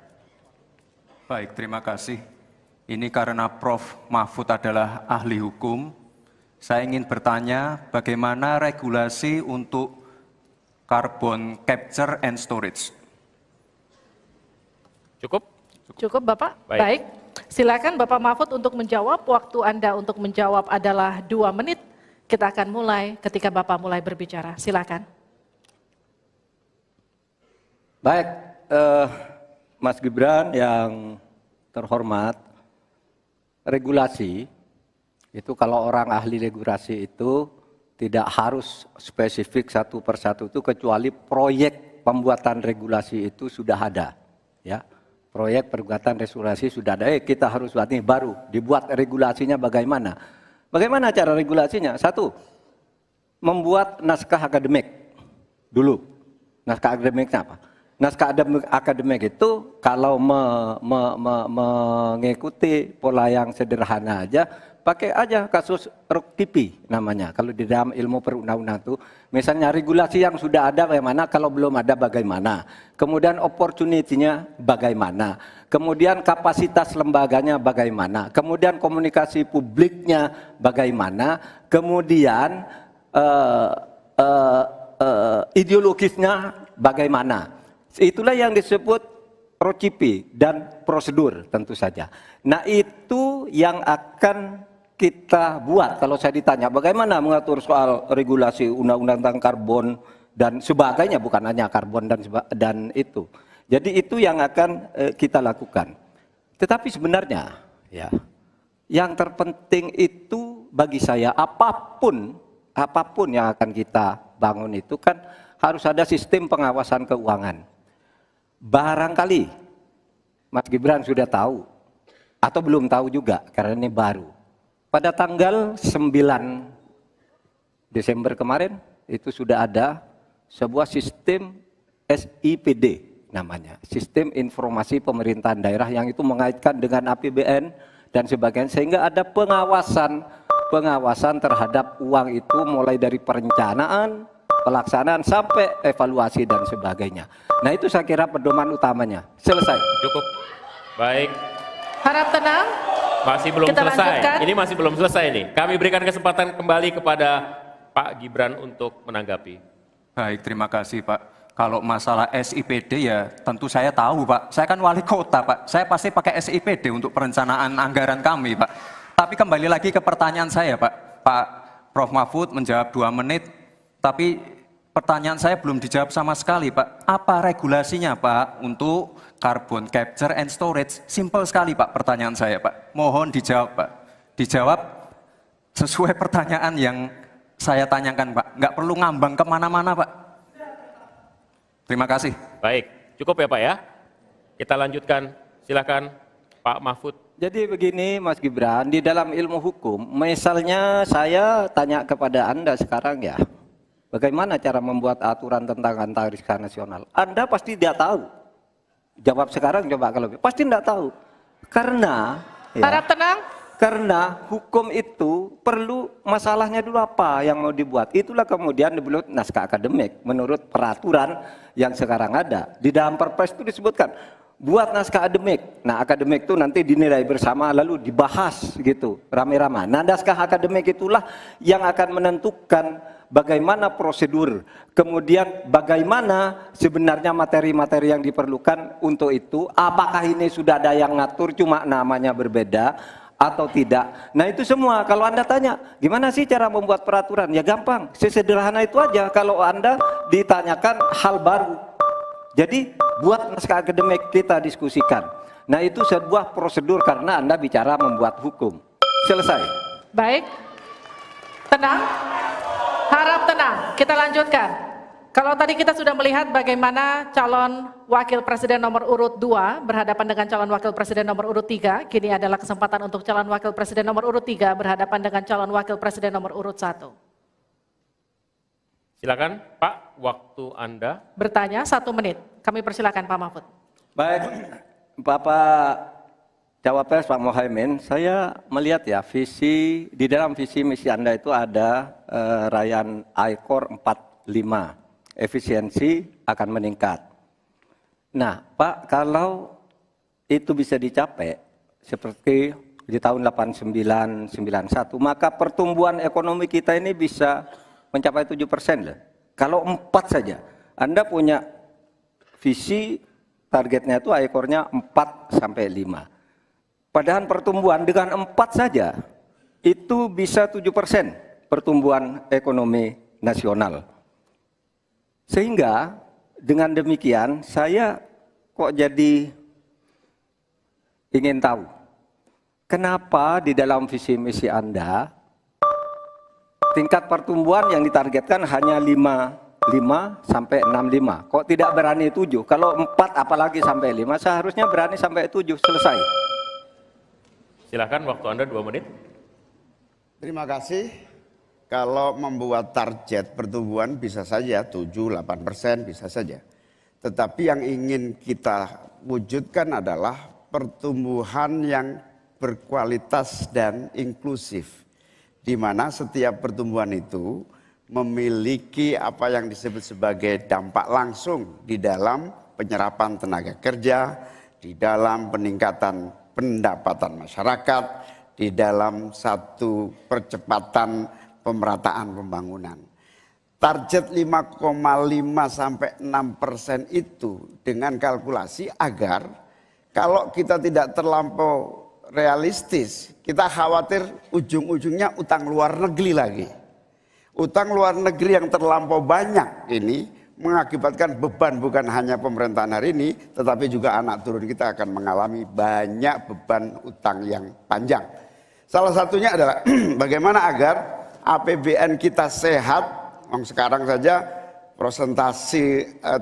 Baik, terima kasih. Ini karena Prof. Mahfud adalah ahli hukum, saya ingin bertanya bagaimana regulasi untuk carbon capture and storage. Cukup? Cukup Bapak? Baik. Silakan Bapak Mahfud untuk menjawab. Waktu Anda untuk menjawab adalah 2 menit. Kita akan mulai ketika Bapak mulai berbicara. Silakan. Baik, Mas Gibran yang terhormat, regulasi itu kalau orang ahli regulasi itu tidak harus spesifik satu persatu itu, kecuali proyek pembuatan regulasi itu sudah ada, ya. Proyek pembuatan regulasi sudah ada. Kita harus buat ini baru dibuat regulasinya bagaimana? Bagaimana cara regulasinya? 1, membuat naskah akademik dulu. Naskah akademiknya apa? Naskah akademik itu kalau mengikuti pola yang sederhana aja, pakai aja kasus Ruktipi namanya. Kalau di dalam ilmu perundang-undangan itu, misalnya regulasi yang sudah ada bagaimana, kalau belum ada bagaimana. Kemudian opportunity-nya bagaimana. Kemudian kapasitas lembaganya bagaimana. Kemudian komunikasi publiknya bagaimana. Kemudian ideologisnya bagaimana. Itulah yang disebut procipi dan prosedur tentu saja. Nah itu yang akan kita buat. Kalau saya ditanya bagaimana mengatur soal regulasi undang-undang tentang karbon dan sebagainya, bukan hanya karbon dan itu. Jadi itu yang akan kita lakukan. Tetapi sebenarnya ya, yang terpenting itu bagi saya apapun yang akan kita bangun itu kan harus ada sistem pengawasan keuangan. Barangkali Mas Gibran sudah tahu atau belum tahu juga karena ini baru. Pada tanggal 9 Desember kemarin itu sudah ada sebuah sistem SIPD namanya, Sistem Informasi Pemerintahan Daerah, yang itu mengaitkan dengan APBN dan sebagainya, sehingga ada pengawasan terhadap uang itu mulai dari perencanaan, pelaksanaan sampai evaluasi dan sebagainya. Nah itu saya kira pedoman utamanya. Selesai. Cukup. Baik. Harap tenang. Masih belum Kita selesai. lanjutkan. Ini masih belum selesai nih. Kami berikan kesempatan kembali kepada Pak Gibran untuk menanggapi. Baik, terima kasih Pak. Kalau masalah SIPD ya tentu saya tahu Pak. Saya kan wali kota Pak. Saya pasti pakai SIPD untuk perencanaan anggaran kami Pak. Tapi kembali lagi ke pertanyaan saya Pak. Pak Prof. Mahfud menjawab 2 menit. Tapi pertanyaan saya belum dijawab sama sekali Pak. Apa regulasinya Pak untuk carbon capture and storage? Simple sekali Pak pertanyaan saya Pak. Mohon dijawab Pak. Dijawab sesuai pertanyaan yang saya tanyakan Pak. Nggak perlu ngambang kemana-mana Pak. Terima kasih. Baik, cukup ya Pak ya. Kita lanjutkan, silakan Pak Mahfud. Jadi begini Mas Gibran, di dalam ilmu hukum, misalnya saya tanya kepada Anda sekarang ya, bagaimana cara membuat aturan tentang antariksa nasional? Anda pasti tidak tahu. Jawab sekarang coba kalau pasti tidak tahu. Karena Harap tenang. karena hukum itu perlu masalahnya dulu apa yang mau dibuat. Itulah kemudian dibuat naskah akademik menurut peraturan yang sekarang ada. Di dalam Perpres itu disebutkan buat naskah akademik. Nah, akademik itu nanti dinilai bersama lalu dibahas gitu rame-rame. Nah, naskah akademik itulah yang akan menentukan bagaimana prosedur, kemudian bagaimana sebenarnya materi-materi yang diperlukan untuk itu. Apakah ini sudah ada yang ngatur cuma namanya berbeda atau tidak. Nah itu semua kalau Anda tanya gimana sih cara membuat peraturan, ya gampang, sesederhana itu aja. Kalau Anda ditanyakan hal baru, jadi buat naskah akademik, kita diskusikan. Nah itu sebuah prosedur karena Anda bicara membuat hukum. Selesai. Baik. Tenang. Harap tenang. Kita lanjutkan. Kalau tadi kita sudah melihat bagaimana calon wakil presiden nomor urut 2 berhadapan dengan calon wakil presiden nomor urut 3, kini adalah kesempatan untuk calon wakil presiden nomor urut 3 berhadapan dengan calon wakil presiden nomor urut 1. Silakan Pak, waktu Anda. Bertanya 1 menit. Kami persilakan Pak Mahfud. Baik, Bapak Cawapres Pak Mohaimin, saya melihat ya visi di dalam visi misi Anda itu ada rayaan I-Core 45. Efisiensi akan meningkat. Nah, Pak, kalau itu bisa dicapai seperti di tahun 89, 91, maka pertumbuhan ekonomi kita ini bisa mencapai 7% lah. Kalau 4 saja, Anda punya visi targetnya itu ekornya 4 sampai 5. Padahal pertumbuhan dengan 4 saja itu bisa 7% pertumbuhan ekonomi nasional. Sehingga dengan demikian saya kok jadi ingin tahu kenapa di dalam visi misi Anda tingkat pertumbuhan yang ditargetkan hanya 5 sampai 65. Kok tidak berani 7? Kalau 4 apalagi sampai 5 seharusnya berani sampai 7. Selesai. Silakan waktu Anda 2 menit. Terima kasih. Kalau membuat target pertumbuhan bisa saja 7-8% bisa saja. Tetapi yang ingin kita wujudkan adalah pertumbuhan yang berkualitas dan inklusif. Di mana setiap pertumbuhan itu memiliki apa yang disebut sebagai dampak langsung di dalam penyerapan tenaga kerja, di dalam peningkatan pendapatan masyarakat, di dalam satu percepatan pemerataan pembangunan. Target 5,5 sampai 6% itu dengan kalkulasi agar kalau kita tidak terlampau realistis, kita khawatir ujung-ujungnya utang luar negeri lagi. Utang luar negeri yang terlampau banyak ini mengakibatkan beban bukan hanya pemerintahan hari ini, tetapi juga anak turun kita akan mengalami banyak beban utang yang panjang. Salah satunya adalah bagaimana agar APBN kita sehat. Sekarang saja prosentasi 3.000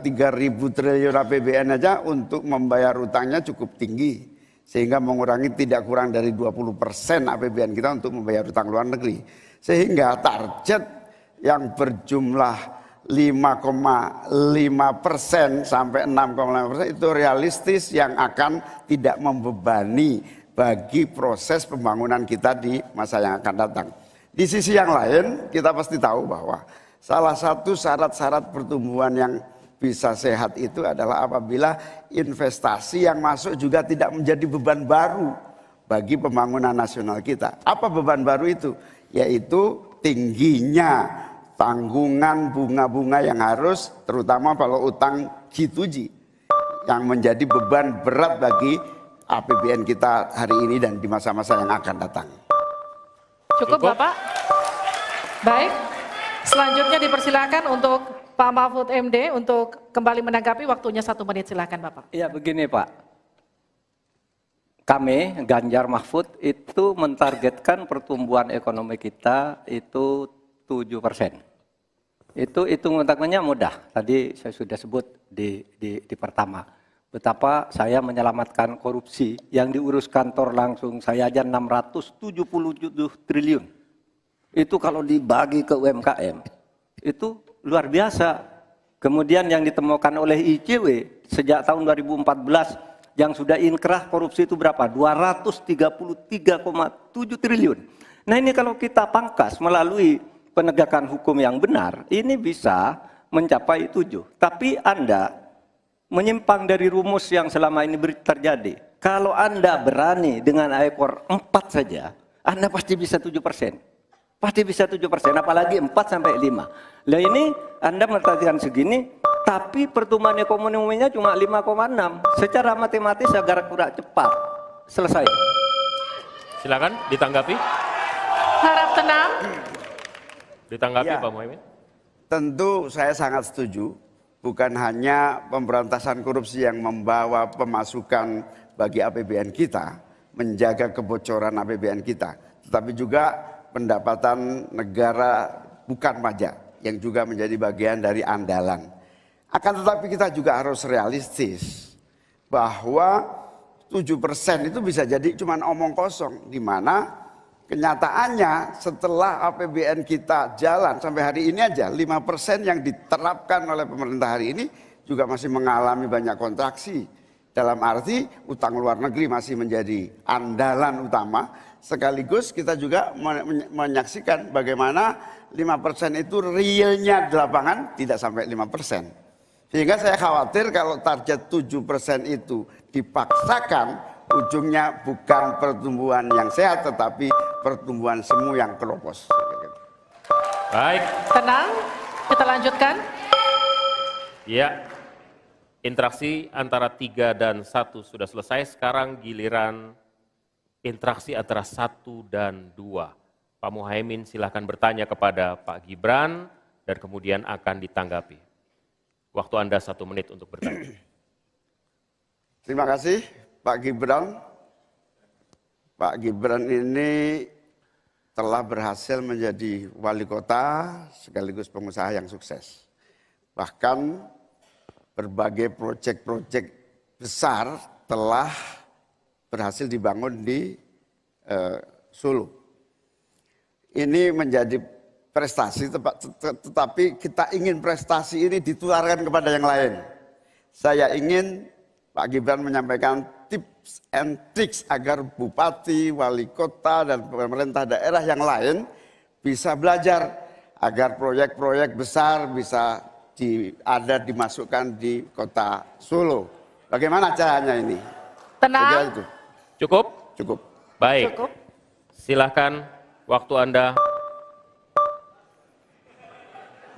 triliun APBN aja untuk membayar utangnya cukup tinggi. Sehingga mengurangi tidak kurang dari 20% APBN kita untuk membayar utang luar negeri. Sehingga target yang berjumlah 5,5% sampai 6,5% itu realistis yang akan tidak membebani bagi proses pembangunan kita di masa yang akan datang. Di sisi yang lain kita pasti tahu bahwa Salah satu syarat-syarat pertumbuhan yang bisa sehat itu adalah apabila investasi yang masuk juga tidak menjadi beban baru bagi pembangunan nasional kita. Apa beban baru itu? Yaitu tingginya tanggungan bunga-bunga yang harus, terutama kalau utang G2G, yang menjadi beban berat bagi APBN kita hari ini dan di masa-masa yang akan datang. Cukup Bapak? Baik, selanjutnya dipersilakan untuk Pak Mahfud MD untuk kembali menanggapi, waktunya 1 menit, silakan Bapak. Ya begini Pak, kami Ganjar Mahfud itu mentargetkan pertumbuhan ekonomi kita itu 7%. Itu hitung-hitungannya mudah. Tadi saya sudah sebut di pertama. Betapa saya menyelamatkan korupsi yang diurus kantor langsung saya aja 677 triliun. Itu kalau dibagi ke UMKM, itu luar biasa. Kemudian yang ditemukan oleh ICW sejak tahun 2014 yang sudah inkrah korupsi itu berapa? 233,7 triliun. Nah ini kalau kita pangkas melalui penegakan hukum yang benar, ini bisa mencapai 7. Tapi Anda menyimpang dari rumus yang selama ini terjadi. Kalau Anda berani dengan ekor 4 saja, Anda pasti bisa 7%. Pasti bisa 7%, apalagi 4 sampai 5. Lah ini Anda menargetkan segini, tapi pertumbuhan ekonominya cuma 5,6. Secara matematis agar kurang cepat selesai. Silakan ditanggapi. Harap tenang. Ditanggapi Ya. Pak Muhaimin. Tentu saya sangat setuju, bukan hanya pemberantasan korupsi yang membawa pemasukan bagi APBN kita, menjaga kebocoran APBN kita, tetapi juga pendapatan negara bukan pajak yang juga menjadi bagian dari andalan. Akan tetapi kita juga harus realistis bahwa 7% itu bisa jadi cuma omong kosong, di mana kenyataannya setelah APBN kita jalan sampai hari ini aja 5% yang diterapkan oleh pemerintah hari ini juga masih mengalami banyak kontraksi. Dalam arti utang luar negeri masih menjadi andalan utama, sekaligus kita juga menyaksikan bagaimana 5% itu realnya di lapangan tidak sampai 5%. Sehingga saya khawatir kalau target 7% itu dipaksakan, ujungnya bukan pertumbuhan yang sehat, tetapi pertumbuhan semu yang keropos. Baik, Tenang, kita lanjutkan. ya. Interaksi antara 3 dan 1 sudah selesai. Sekarang giliran interaksi antara 1 dan 2. Pak Muhaimin silahkan bertanya kepada Pak Gibran dan kemudian akan ditanggapi. Waktu Anda 1 menit untuk bertanya. Terima kasih Pak Gibran. Pak Gibran ini telah berhasil menjadi wali kota sekaligus pengusaha yang sukses. Bahkan berbagai proyek-proyek besar telah berhasil dibangun di Solo. Ini menjadi prestasi, tetapi kita ingin prestasi ini ditularkan kepada yang lain. Saya ingin Pak Gibran menyampaikan tips and tricks agar bupati, wali kota, dan pemerintah daerah yang lain bisa belajar agar proyek-proyek besar bisa dimasukkan di kota Solo. Bagaimana caranya ini? Tenang. Itu. Cukup? Cukup. Baik, Cukup. silahkan waktu Anda.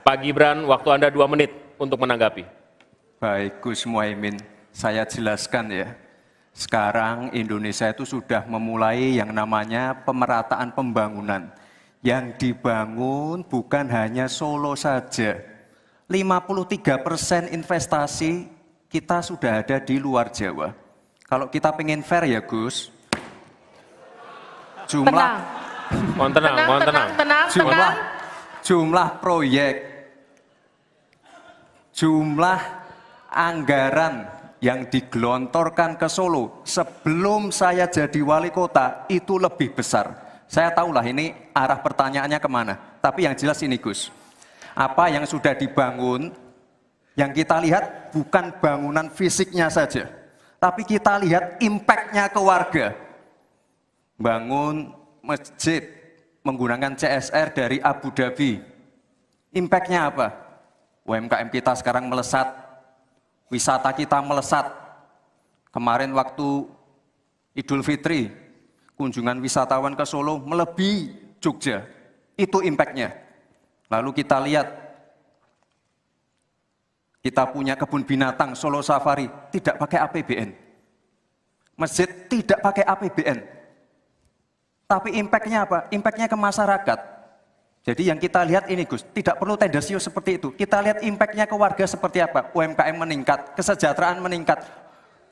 Pak Gibran, waktu Anda 2 menit untuk menanggapi. Baik, Gus Muhaimin, saya jelaskan ya. Sekarang Indonesia itu sudah memulai yang namanya pemerataan pembangunan. Yang dibangun bukan hanya Solo saja. 53% investasi kita sudah ada di luar Jawa. Kalau kita pengen fair ya Gus, Tenang. Mohon tenang, mohon tenang. Tenang. jumlah proyek, jumlah anggaran yang digelontorkan ke Solo sebelum saya jadi wali kota itu lebih besar. Saya tahulah ini arah pertanyaannya kemana. Tapi yang jelas ini Gus, apa yang sudah dibangun, yang kita lihat bukan bangunan fisiknya saja, tapi kita lihat impact-nya ke warga. Bangun masjid menggunakan CSR dari Abu Dhabi, Impact-nya apa? UMKM kita sekarang melesat, wisata kita melesat. Kemarin waktu Idul Fitri, kunjungan wisatawan ke Solo melebihi Jogja. Itu impact-nya. Lalu kita lihat, kita punya kebun binatang Solo Safari, tidak pakai APBN. Masjid tidak pakai APBN. Tapi impact-nya apa? Impact-nya ke masyarakat. Jadi yang kita lihat ini Gus, tidak perlu tendensius seperti itu. Kita lihat impact-nya ke warga seperti apa. UMKM meningkat, kesejahteraan meningkat,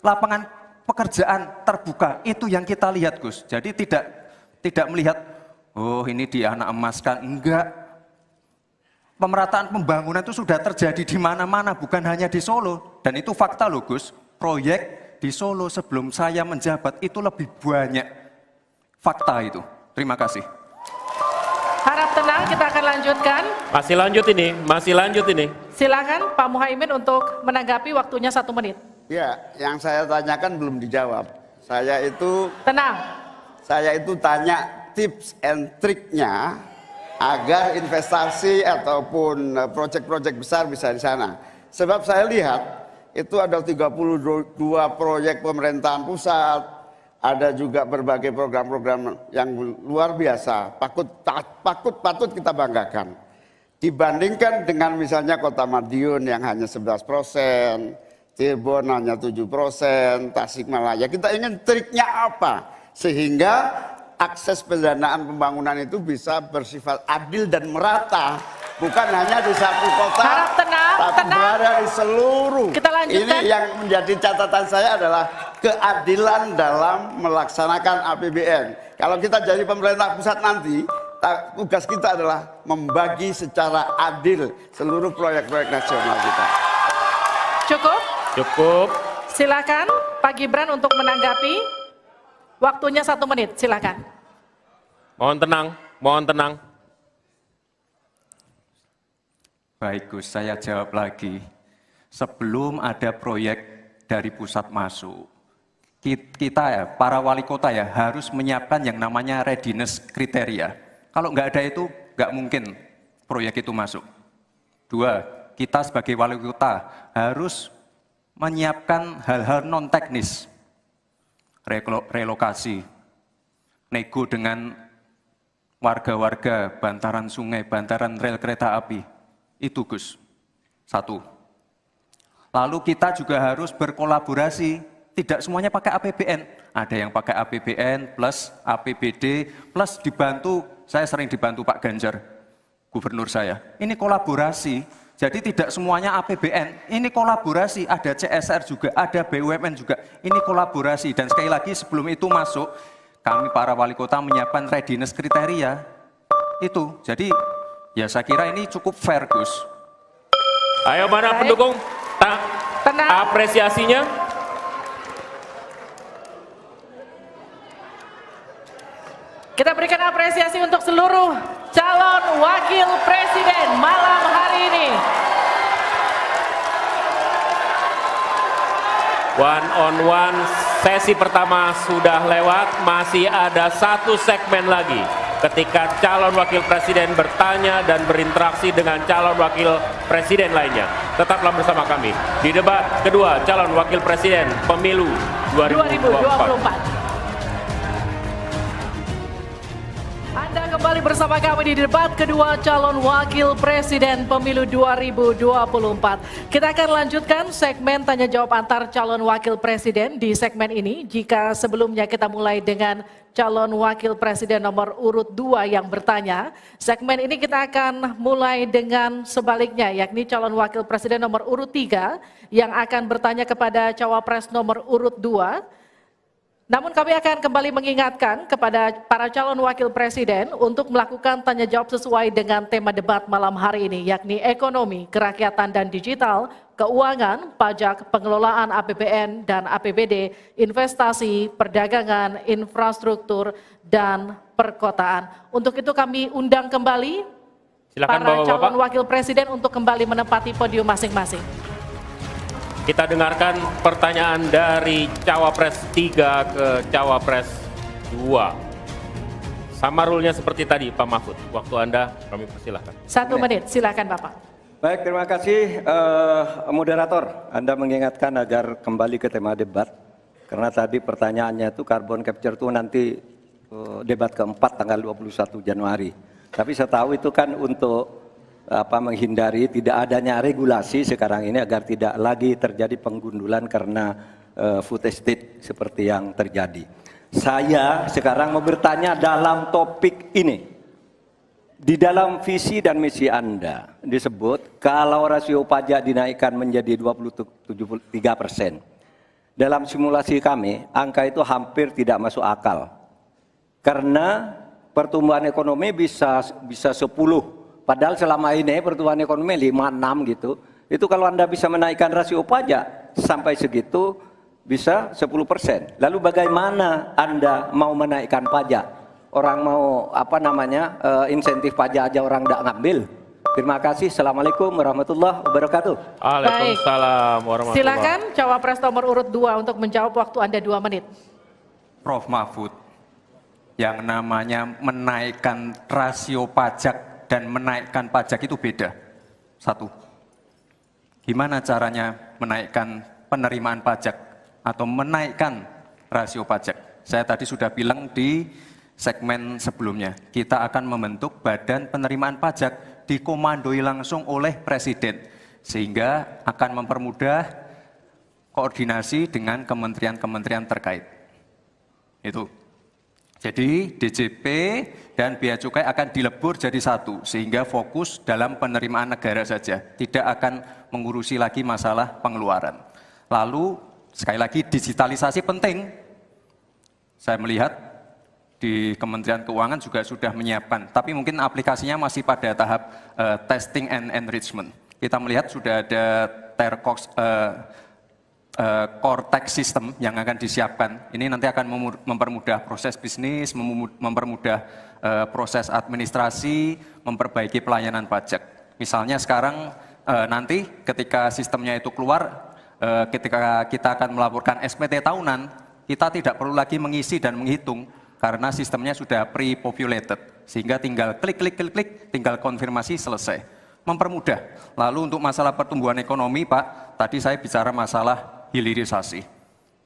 lapangan pekerjaan terbuka. Itu yang kita lihat Gus. Jadi tidak melihat, oh ini dia anak emaskan. Enggak. Pemerataan pembangunan itu sudah terjadi di mana-mana, bukan hanya di Solo. Dan itu fakta loh Gus. Proyek di Solo sebelum saya menjabat itu lebih banyak. Fakta itu. Terima kasih. Harap tenang, kita akan lanjutkan. Masih lanjut ini. Silakan Pak Muhaimin untuk menanggapi, waktunya 1 menit. Ya, yang saya tanyakan belum dijawab. Tenang. Saya itu tanya tips and triknya agar investasi ataupun proyek-proyek besar bisa di sana. Sebab saya lihat itu ada 32 proyek pemerintahan pusat, ada juga berbagai program-program yang luar biasa, patut kita banggakan. Dibandingkan dengan misalnya Kota Madiun yang hanya 11%, Cirebon hanya 7%, Tasikmalaya. Kita ingin triknya apa? Sehingga akses pendanaan pembangunan itu bisa bersifat adil dan merata. Bukan hanya di satu kota, Harap tenang, tapi berada di seluruh. Kita lanjutkan. Ini yang menjadi catatan saya adalah keadilan dalam melaksanakan APBN. Kalau kita jadi pemerintah pusat nanti, tugas kita adalah membagi secara adil seluruh proyek-proyek nasional kita. Cukup. Silakan Pak Gibran untuk menanggapi. Waktunya 1 menit, silakan. Mohon tenang. Baik Gus, saya jawab lagi. Sebelum ada proyek dari pusat masuk, kita ya, para wali kota ya harus menyiapkan yang namanya readiness kriteria. Kalau nggak ada itu, nggak mungkin proyek itu masuk. 2, kita sebagai wali kota harus menyiapkan hal-hal non-teknis. Relokasi, nego dengan warga-warga, bantaran sungai, bantaran rel kereta api. Itu Gus, 1. Lalu kita juga harus berkolaborasi, tidak semuanya pakai APBN. Ada yang pakai APBN plus APBD plus dibantu, saya sering dibantu Pak Ganjar, gubernur saya. Ini kolaborasi, jadi tidak semuanya APBN, ini kolaborasi, ada CSR juga, ada BUMN juga, ini kolaborasi. Dan sekali lagi sebelum itu masuk, kami para wali kota menyiapkan readiness kriteria, itu. Jadi ya saya kira ini cukup fair Gus. Ayo mana Baik. pendukung? Tenang. Apresiasinya. Kita berikan apresiasi untuk seluruh calon wakil presiden malam hari ini. One on one, sesi pertama sudah lewat, masih ada 1 segmen lagi. Ketika calon wakil presiden bertanya dan berinteraksi dengan calon wakil presiden lainnya. Tetaplah bersama kami di debat kedua calon wakil presiden pemilu 2024. Anda kembali bersama kami di debat kedua calon wakil presiden pemilu 2024. Kita akan lanjutkan segmen tanya jawab antar calon wakil presiden di segmen ini. Jika sebelumnya kita mulai dengan calon wakil presiden nomor urut 2 yang bertanya, segmen ini kita akan mulai dengan sebaliknya, yakni calon wakil presiden nomor urut 3 yang akan bertanya kepada cawapres nomor urut 2. Namun kami akan kembali mengingatkan kepada para calon wakil presiden untuk melakukan tanya jawab sesuai dengan tema debat malam hari ini, yakni ekonomi, kerakyatan dan digital, keuangan, pajak, pengelolaan APBN dan APBD, investasi, perdagangan, infrastruktur, dan perkotaan. Untuk itu kami undang kembali Silakan para Bapak-bapak. calon wakil presiden untuk kembali menempati podium masing-masing. Kita dengarkan pertanyaan dari Cawapres 3 ke Cawapres 2. Sama rule-nya seperti tadi Pak Mahfud. Waktu Anda kami persilahkan. 1 menit, silakan Bapak. Baik, terima kasih moderator. Anda mengingatkan agar kembali ke tema debat. Karena tadi pertanyaannya itu carbon capture itu nanti debat keempat tanggal 21 Januari. Tapi saya tahu itu kan untuk menghindari tidak adanya regulasi sekarang ini agar tidak lagi terjadi penggundulan karena food estate seperti yang terjadi. Saya sekarang mau bertanya dalam topik ini. Di dalam visi dan misi Anda disebut kalau rasio pajak dinaikkan menjadi 23%. Dalam simulasi kami, angka itu hampir tidak masuk akal. Karena pertumbuhan ekonomi bisa 10. Padahal selama ini pertumbuhan ekonomi 5-6 gitu. Itu kalau Anda bisa menaikkan rasio pajak sampai segitu bisa 10%. Lalu bagaimana Anda mau menaikkan pajak? Orang mau insentif pajak aja orang tidak ngambil. Terima kasih. Assalamualaikum warahmatullahi wabarakatuh. Waalaikumsalam warahmatullahi wabarakatuh. Silakan Cawapres nomor urut 2 untuk menjawab, waktu Anda 2 menit. Prof. Mahfud, yang namanya menaikkan rasio pajak dan menaikkan pajak itu beda. Satu, gimana caranya menaikkan penerimaan pajak atau menaikkan rasio pajak? Saya tadi sudah bilang di segmen sebelumnya, kita akan membentuk badan penerimaan pajak dikomandoi langsung oleh Presiden, sehingga akan mempermudah koordinasi dengan kementerian-kementerian terkait. Itu. Jadi DJP dan Bea Cukai akan dilebur jadi satu, sehingga fokus dalam penerimaan negara saja, tidak akan mengurusi lagi masalah pengeluaran. Lalu sekali lagi digitalisasi penting. Saya melihat di Kementerian Keuangan juga sudah menyiapkan, tapi mungkin aplikasinya masih pada tahap testing and enrichment. Kita melihat sudah ada core tax system yang akan disiapkan. Ini nanti akan mempermudah proses bisnis, mempermudah proses administrasi, memperbaiki pelayanan pajak. Misalnya sekarang nanti ketika sistemnya itu keluar, ketika kita akan melaporkan SPT tahunan, kita tidak perlu lagi mengisi dan menghitung karena sistemnya sudah pre-populated, sehingga tinggal klik, tinggal konfirmasi, selesai. Mempermudah. Lalu untuk masalah pertumbuhan ekonomi, Pak, tadi saya bicara masalah hilirisasi,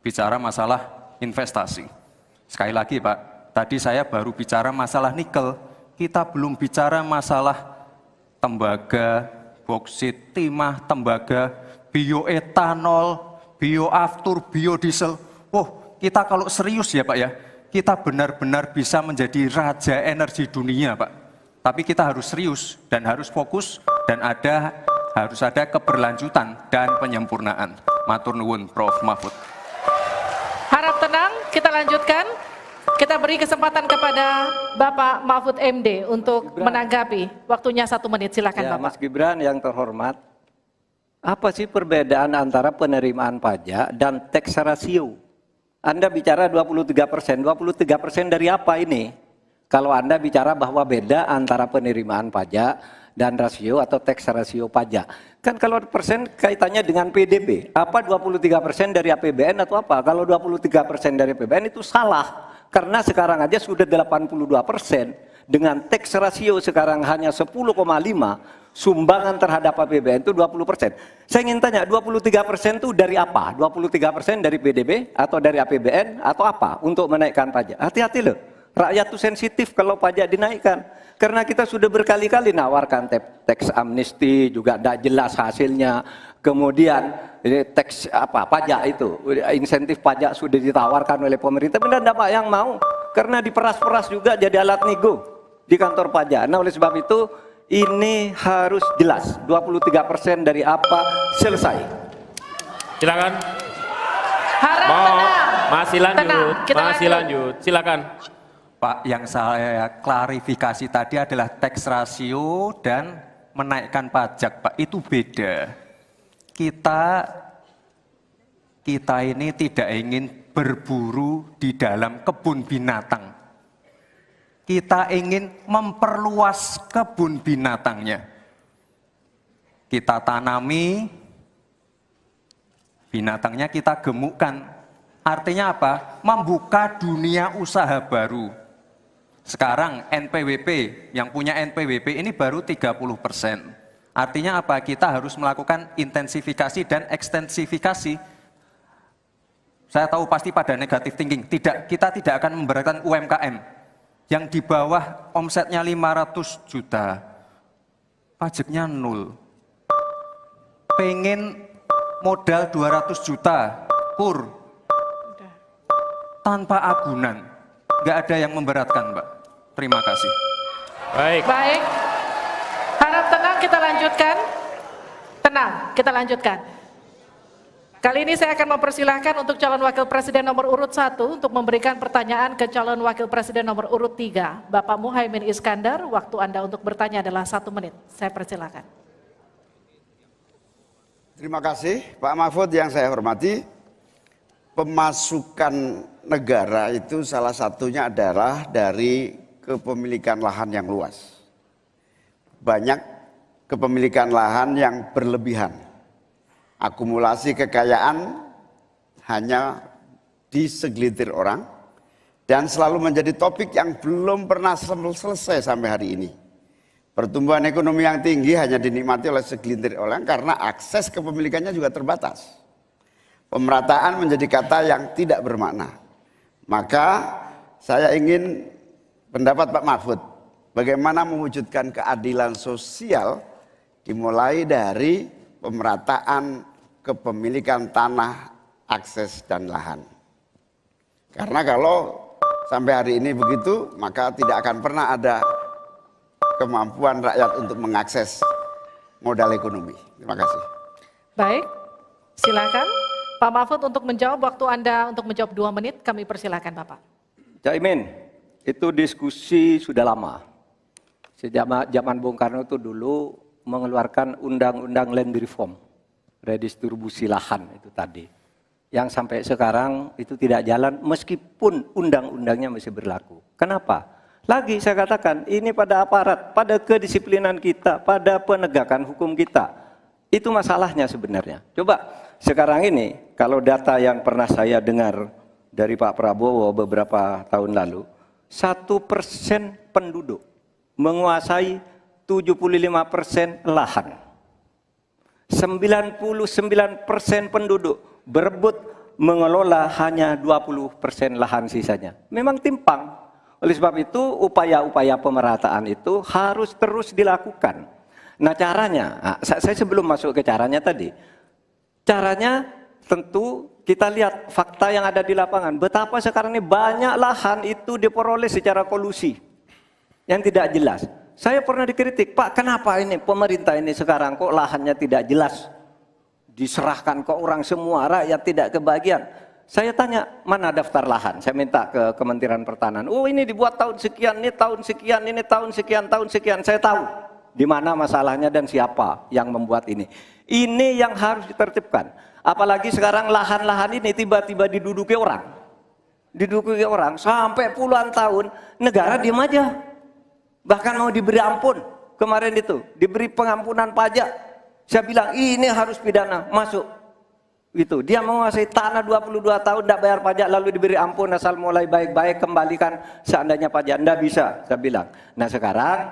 bicara masalah investasi. Sekali lagi, Pak, tadi saya baru bicara masalah nikel, kita belum bicara masalah tembaga, boksit, timah, tembaga, bioetanol, bioaftur, biodiesel. Oh, kita kalau serius ya Pak ya, kita benar-benar bisa menjadi raja energi dunia, Pak. Tapi kita harus serius dan harus fokus dan harus ada keberlanjutan dan penyempurnaan. Matur nuwun, Prof. Mahfud. Harap tenang, kita lanjutkan. Kita beri kesempatan kepada Bapak Mahfud MD untuk menanggapi. Waktunya 1 menit, silakan ya, Bapak. Mas Gibran yang terhormat, apa sih perbedaan antara penerimaan pajak dan tax ratio? Anda bicara 23%, 23% dari apa ini? Kalau Anda bicara bahwa beda antara penerimaan pajak dan rasio atau tax ratio pajak. Kan kalau persen kaitannya dengan PDB, apa 23% dari APBN atau apa? Kalau 23% dari APBN itu salah. Karena sekarang aja sudah 82%. Dengan tax ratio sekarang hanya 10,5, sumbangan terhadap APBN itu 20%. Saya ingin tanya, 23% itu dari apa? 23% dari PDB atau dari APBN atau apa untuk menaikkan pajak? Hati-hati loh, rakyat itu sensitif kalau pajak dinaikkan. Karena kita sudah berkali-kali nawarkan tax amnesty, juga tidak jelas hasilnya. Kemudian tax pajak itu, insentif pajak sudah ditawarkan oleh pemerintah, benar tidak Pak yang mau? Karena diperas-peras juga jadi alat nego di kantor pajak. Nah oleh sebab itu ini harus jelas 23% dari apa selesai. Silakan. Harap tenang. Masih lanjut. Tenang, kita masih lanjut. Silakan. Pak, yang saya klarifikasi tadi adalah tax ratio dan menaikkan pajak, Pak. Itu beda. Kita ini tidak ingin berburu di dalam kebun binatang. Kita ingin memperluas kebun binatangnya. Kita tanami, binatangnya kita gemukkan. Artinya apa? Membuka dunia usaha baru. Sekarang NPWP, yang punya NPWP ini baru 30%. Artinya apa? Kita harus melakukan intensifikasi dan ekstensifikasi. Saya tahu pasti pada negatif thinking. Kita tidak akan memberatkan UMKM yang di bawah omsetnya 500 juta, pajaknya 0. Pengen modal 200 juta, kur, tanpa agunan. Nggak ada yang memberatkan, Mbak. Terima kasih. Baik. Baik. Harap tenang, kita lanjutkan. Tenang, kita lanjutkan. Kali ini saya akan mempersilahkan untuk calon wakil presiden nomor urut 1 untuk memberikan pertanyaan ke calon wakil presiden nomor urut 3. Bapak Muhaimin Iskandar, waktu Anda untuk bertanya adalah 1 menit. Saya persilakan. Terima kasih Pak Mahfud yang saya hormati. Pemasukan negara itu salah satunya adalah dari kepemilikan lahan yang luas. Banyak kepemilikan lahan yang berlebihan. Akumulasi kekayaan hanya di segelintir orang dan selalu menjadi topik yang belum pernah selesai sampai hari ini. Pertumbuhan ekonomi yang tinggi hanya dinikmati oleh segelintir orang karena akses kepemilikannya juga terbatas. Pemerataan menjadi kata yang tidak bermakna. Maka saya ingin pendapat Pak Mahfud, bagaimana mewujudkan keadilan sosial dimulai dari pemerataan kepemilikan tanah, akses dan lahan. Karena kalau sampai hari ini begitu, maka tidak akan pernah ada kemampuan rakyat untuk mengakses modal ekonomi. Terima kasih. Baik, silakan Pak Mahfud untuk menjawab. Waktu Anda untuk menjawab 2 menit, kami persilakan Bapak. Caimin, itu diskusi sudah lama. Sejak zaman Bung Karno itu dulu mengeluarkan undang-undang land reform, redistribusi lahan itu tadi. Yang sampai sekarang itu tidak jalan meskipun undang-undangnya masih berlaku. Kenapa? Lagi saya katakan, ini pada aparat, pada kedisiplinan kita, pada penegakan hukum kita. Itu masalahnya sebenarnya. Coba sekarang ini, kalau data yang pernah saya dengar dari Pak Prabowo beberapa tahun lalu, 1% penduduk menguasai 75% lahan. 99% penduduk berebut mengelola hanya 20% lahan sisanya. Memang timpang. Oleh sebab itu upaya-upaya pemerataan itu harus terus dilakukan. Nah caranya, saya sebelum masuk ke caranya tadi. Caranya tentu kita lihat fakta yang ada di lapangan. Betapa sekarang ini banyak lahan itu diperoleh secara kolusi yang tidak jelas. Saya pernah dikritik, Pak kenapa ini pemerintah ini sekarang kok lahannya tidak jelas. Diserahkan ke orang semua, rakyat tidak kebagian. Saya tanya, mana daftar lahan? Saya minta ke Kementerian Pertanian. Oh ini dibuat tahun sekian, ini tahun sekian, ini tahun sekian, tahun sekian. Saya tahu di mana masalahnya dan siapa yang membuat ini. Ini yang harus ditertibkan. Apalagi sekarang lahan-lahan ini tiba-tiba diduduki orang. Diduduki orang sampai puluhan tahun, negara diam aja. Bahkan mau diberi ampun. Kemarin itu, diberi pengampunan pajak. Saya bilang, ini harus pidana, masuk. Gitu. Dia menguasai tanah 22 tahun tidak bayar pajak lalu diberi ampun asal mulai baik-baik kembalikan seandainya pajak. Tidak bisa, saya bilang. Nah sekarang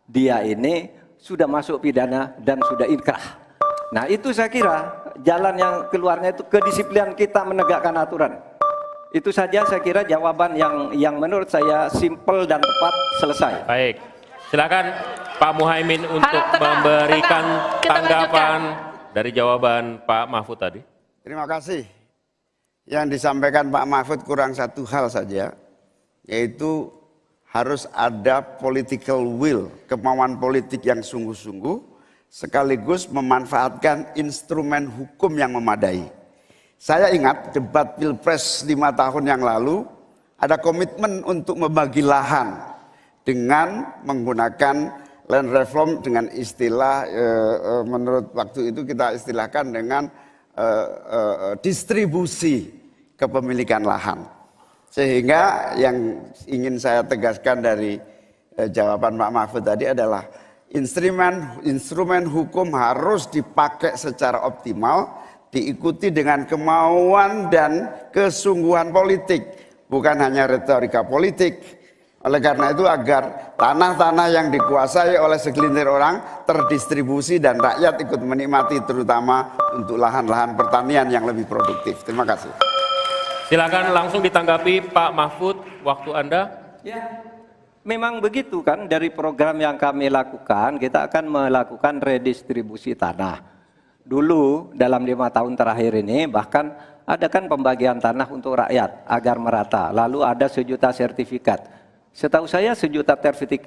dia ini sudah masuk pidana dan sudah inkrah. Nah itu saya kira jalan yang keluarnya itu kedisiplinan kita menegakkan aturan. Itu saja saya kira jawaban yang menurut saya simpel dan tepat. Selesai. Baik, silakan Pak Muhaimin untuk memberikan tanggapan dari jawaban Pak Mahfud tadi. Terima kasih. Yang disampaikan Pak Mahfud kurang satu hal saja, yaitu harus ada political will, kemauan politik yang sungguh-sungguh, sekaligus memanfaatkan instrumen hukum yang memadai. Saya ingat debat Pilpres 5 tahun yang lalu, ada komitmen untuk membagi lahan dengan menggunakan land reform dengan istilah, menurut waktu itu kita istilahkan dengan distribusi kepemilikan lahan. Sehingga yang ingin saya tegaskan dari jawaban Pak Mahfud tadi adalah instrumen hukum harus dipakai secara optimal, diikuti dengan kemauan dan kesungguhan politik, bukan hanya retorika politik. Oleh karena itu agar tanah-tanah yang dikuasai oleh segelintir orang terdistribusi dan rakyat ikut menikmati, terutama untuk lahan-lahan pertanian yang lebih produktif. Terima kasih. Silakan langsung ditanggapi Pak Mahfud, waktu Anda. Ya, memang begitu kan, dari program yang kami lakukan, kita akan melakukan redistribusi tanah. Dulu dalam 5 tahun terakhir ini bahkan ada kan pembagian tanah untuk rakyat agar merata. Lalu ada 1 juta sertifikat. Setahu saya 1 juta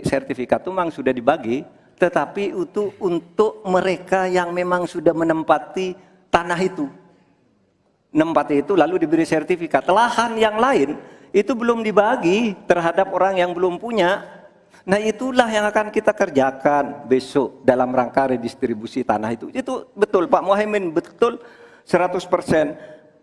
sertifikat itu memang sudah dibagi, tetapi itu untuk mereka yang memang sudah menempati tanah itu. Menempati itu lalu diberi sertifikat. Lahan yang lain itu belum dibagi terhadap orang yang belum punya. Nah itulah yang akan kita kerjakan besok dalam rangka redistribusi tanah itu. Itu betul Pak Muhaimin, betul 100%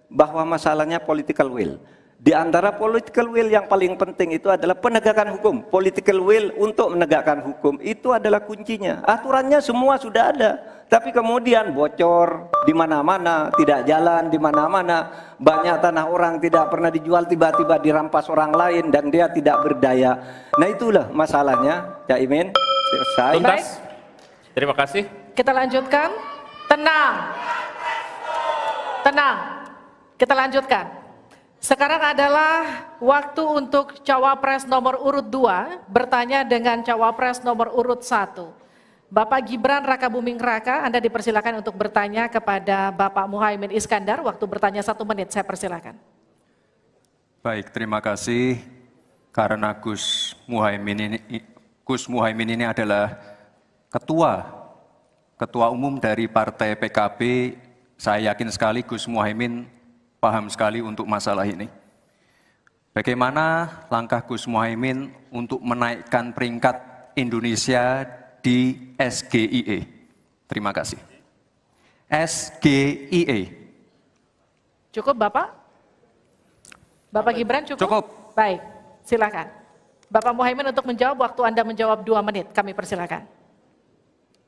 bahwa masalahnya political will. Di antara political will yang paling penting itu adalah penegakan hukum. Political will untuk menegakkan hukum itu adalah kuncinya. Aturannya semua sudah ada, tapi kemudian bocor di mana-mana, tidak jalan di mana-mana. Banyak tanah orang tidak pernah dijual, tiba-tiba dirampas orang lain dan dia tidak berdaya. Nah itulah masalahnya. Cak Imin, selesai. Tuntas. Terima kasih. Kita lanjutkan. Tenang. Tenang. Kita lanjutkan. Sekarang adalah waktu untuk cawapres nomor urut 2 bertanya dengan cawapres nomor urut 1. Bapak Gibran Rakabuming Raka, Anda dipersilakan untuk bertanya kepada Bapak Muhaimin Iskandar. Waktu bertanya 1 menit, saya persilakan. Baik, terima kasih. Karena Gus Muhaimin ini adalah ketua umum dari Partai PKB. Saya yakin sekali Gus Muhaimin paham sekali untuk masalah ini. Bagaimana langkah Gus Muhaimin untuk menaikkan peringkat Indonesia di SGIE? Terima kasih. SGIE. Cukup Bapak? Bapak Gibran cukup? Cukup. Baik, silakan. Bapak Muhaimin untuk menjawab, waktu Anda menjawab 2 menit, kami persilakan.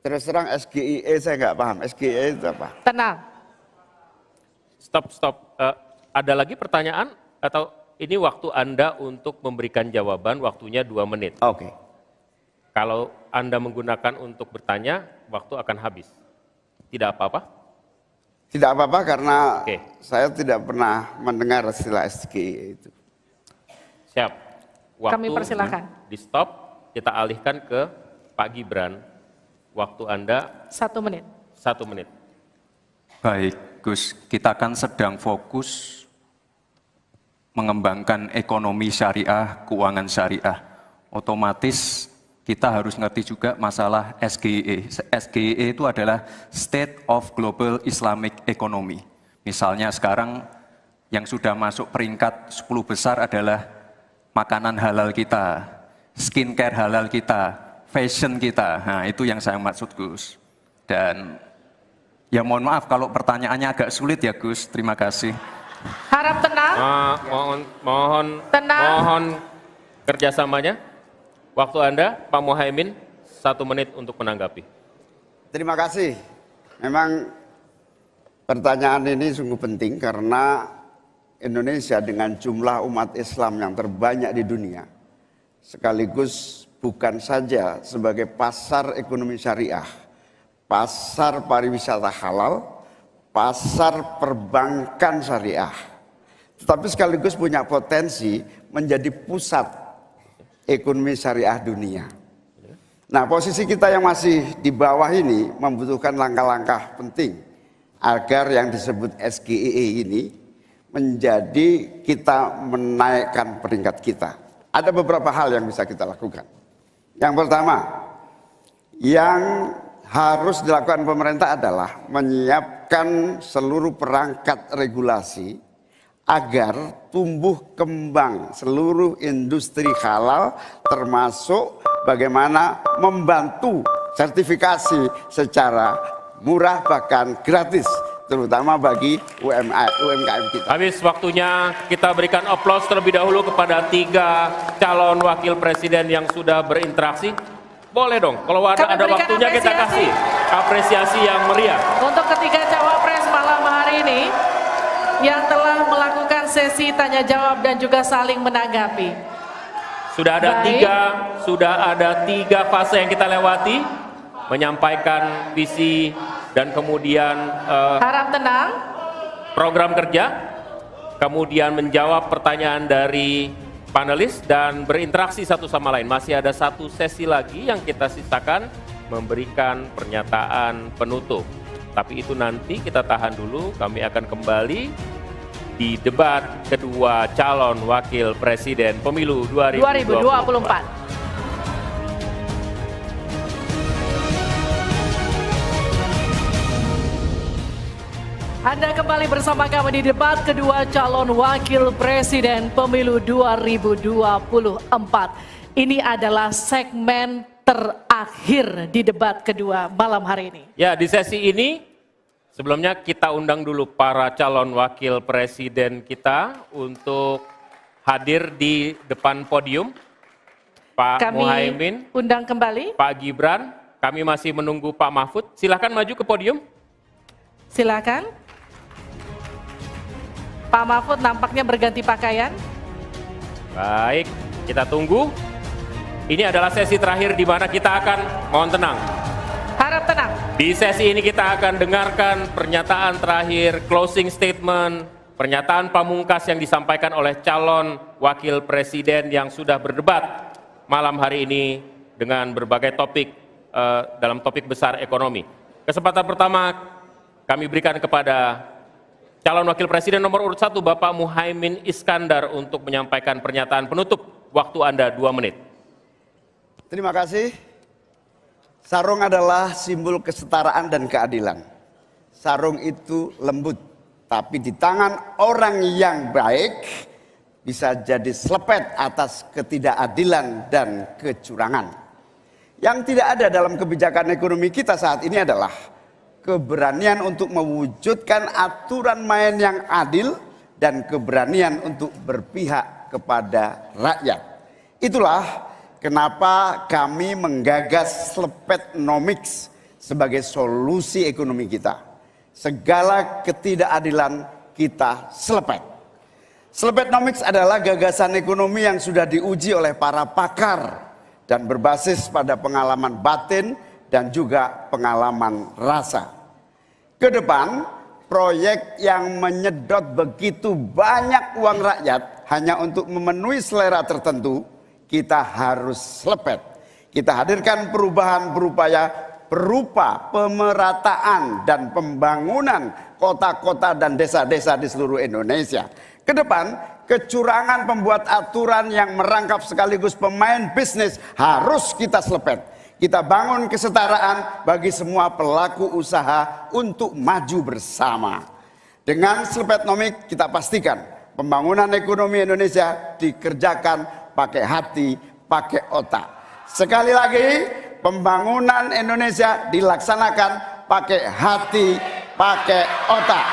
Terus terang SGIE saya nggak paham. SGIE itu apa? Tenang. Stop. Ada lagi pertanyaan atau ini waktu Anda untuk memberikan jawaban, waktunya 2 menit. Oke. Kalau Anda menggunakan untuk bertanya, waktu akan habis. Tidak apa-apa? Tidak apa-apa karena Oke. saya tidak pernah mendengar istilah SGIE itu. Siap. Waktu Kami persilakan. di stop, kita alihkan ke Pak Gibran. Waktu Anda 1 menit. 1 menit. Baik, Gus, kita kan sedang fokus mengembangkan ekonomi syariah, keuangan syariah. Otomatis kita harus ngerti juga masalah SGIE. SGIE itu adalah State of Global Islamic Economy. Misalnya sekarang yang sudah masuk peringkat 10 besar adalah makanan halal kita, skincare halal kita, fashion kita. Nah, itu yang saya maksud, Gus. Dan ya mohon maaf kalau pertanyaannya agak sulit ya Gus, terima kasih. Harap tenang. Tenang. Mohon kerjasamanya. Waktu Anda, Pak Muhaimin, 1 menit untuk menanggapi. Terima kasih. Memang pertanyaan ini sungguh penting karena Indonesia dengan jumlah umat Islam yang terbanyak di dunia, sekaligus bukan saja sebagai pasar ekonomi syariah, pasar pariwisata halal, pasar perbankan syariah, tetapi sekaligus punya potensi menjadi pusat ekonomi syariah dunia. Nah, posisi kita yang masih di bawah ini membutuhkan langkah-langkah penting agar yang disebut SGIE ini menjadi kita menaikkan peringkat kita. Ada beberapa hal yang bisa kita lakukan. Yang pertama, yang harus dilakukan pemerintah adalah menyiapkan seluruh perangkat regulasi agar tumbuh kembang seluruh industri halal, termasuk bagaimana membantu sertifikasi secara murah bahkan gratis, terutama bagi UMKM kita. Habis waktunya, kita berikan aplaus terlebih dahulu kepada 3 calon wakil presiden yang sudah berinteraksi. Boleh dong, kalau ada waktunya kita kasih apresiasi yang meriah. Untuk ketiga cawapres malam hari ini yang telah melakukan sesi tanya jawab dan juga saling menanggapi. Baik. sudah ada tiga fase yang kita lewati, menyampaikan visi dan kemudian Harap tenang. program kerja, kemudian menjawab pertanyaan dari panelis dan berinteraksi satu sama lain. Masih ada satu sesi lagi yang kita sisakan, memberikan pernyataan penutup. Tapi itu nanti kita tahan dulu, kami akan kembali di debat kedua calon wakil presiden pemilu 2024. 2024. Anda kembali bersama kami di debat kedua calon wakil presiden pemilu 2024. Ini adalah segmen terakhir di debat kedua malam hari ini. Ya, di sesi ini sebelumnya kita undang dulu para calon wakil presiden kita untuk hadir di depan podium. Pak Kami Muhaimin, undang kembali. Pak Gibran, kami masih menunggu Pak Mahfud. Silahkan maju ke podium. Silakan. Pak Mahfud nampaknya berganti pakaian. Baik, kita tunggu. Ini adalah sesi terakhir di mana kita akan, mohon tenang. Harap tenang. Di sesi ini kita akan dengarkan pernyataan terakhir, closing statement, pernyataan pamungkas yang disampaikan oleh calon wakil presiden yang sudah berdebat malam hari ini dengan berbagai topik dalam topik besar ekonomi. Kesempatan pertama kami berikan kepada calon wakil presiden nomor urut 1 Bapak Muhaimin Iskandar untuk menyampaikan pernyataan penutup. Waktu Anda 2 menit. Terima kasih. Sarung adalah simbol kesetaraan dan keadilan. Sarung itu lembut, tapi di tangan orang yang baik bisa jadi selepet atas ketidakadilan dan kecurangan. Yang tidak ada dalam kebijakan ekonomi kita saat ini adalah keberanian untuk mewujudkan aturan main yang adil dan keberanian untuk berpihak kepada rakyat. Itulah kenapa kami menggagas Slepetnomics sebagai solusi ekonomi kita. Segala ketidakadilan kita selepet. Slepetnomics adalah gagasan ekonomi yang sudah diuji oleh para pakar dan berbasis pada pengalaman batin dan juga pengalaman rasa. Ke depan, proyek yang menyedot begitu banyak uang rakyat hanya untuk memenuhi selera tertentu, kita harus selepet. Kita hadirkan perubahan berupa pemerataan dan pembangunan kota-kota dan desa-desa di seluruh Indonesia. Ke depan, kecurangan pembuat aturan yang merangkap sekaligus pemain bisnis harus kita selepet. Kita bangun kesetaraan bagi semua pelaku usaha untuk maju bersama. Dengan Slepetnomics kita pastikan pembangunan ekonomi Indonesia dikerjakan pakai hati, pakai otak. Sekali lagi, pembangunan Indonesia dilaksanakan pakai hati, pakai otak.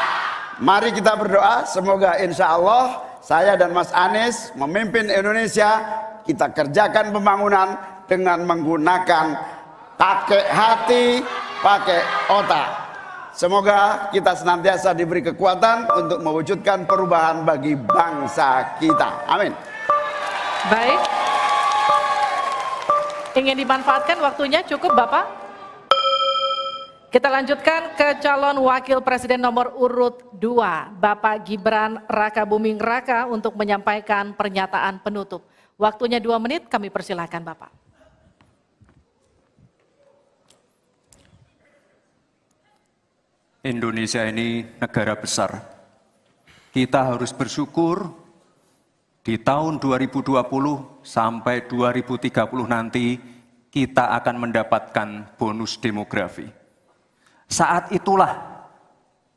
Mari kita berdoa, semoga insya Allah saya dan Mas Anies memimpin Indonesia, kita kerjakan pembangunan dengan menggunakan pakai hati, pakai otak. Semoga kita senantiasa diberi kekuatan untuk mewujudkan perubahan bagi bangsa kita. Amin. Baik. Ingin dimanfaatkan waktunya cukup Bapak? Kita lanjutkan ke calon wakil presiden nomor urut 2, Bapak Gibran Rakabuming Raka untuk menyampaikan pernyataan penutup. Waktunya 2 menit, kami persilahkan Bapak. Indonesia ini negara besar. Kita harus bersyukur di tahun 2020 sampai 2030 nanti kita akan mendapatkan bonus demografi. Saat itulah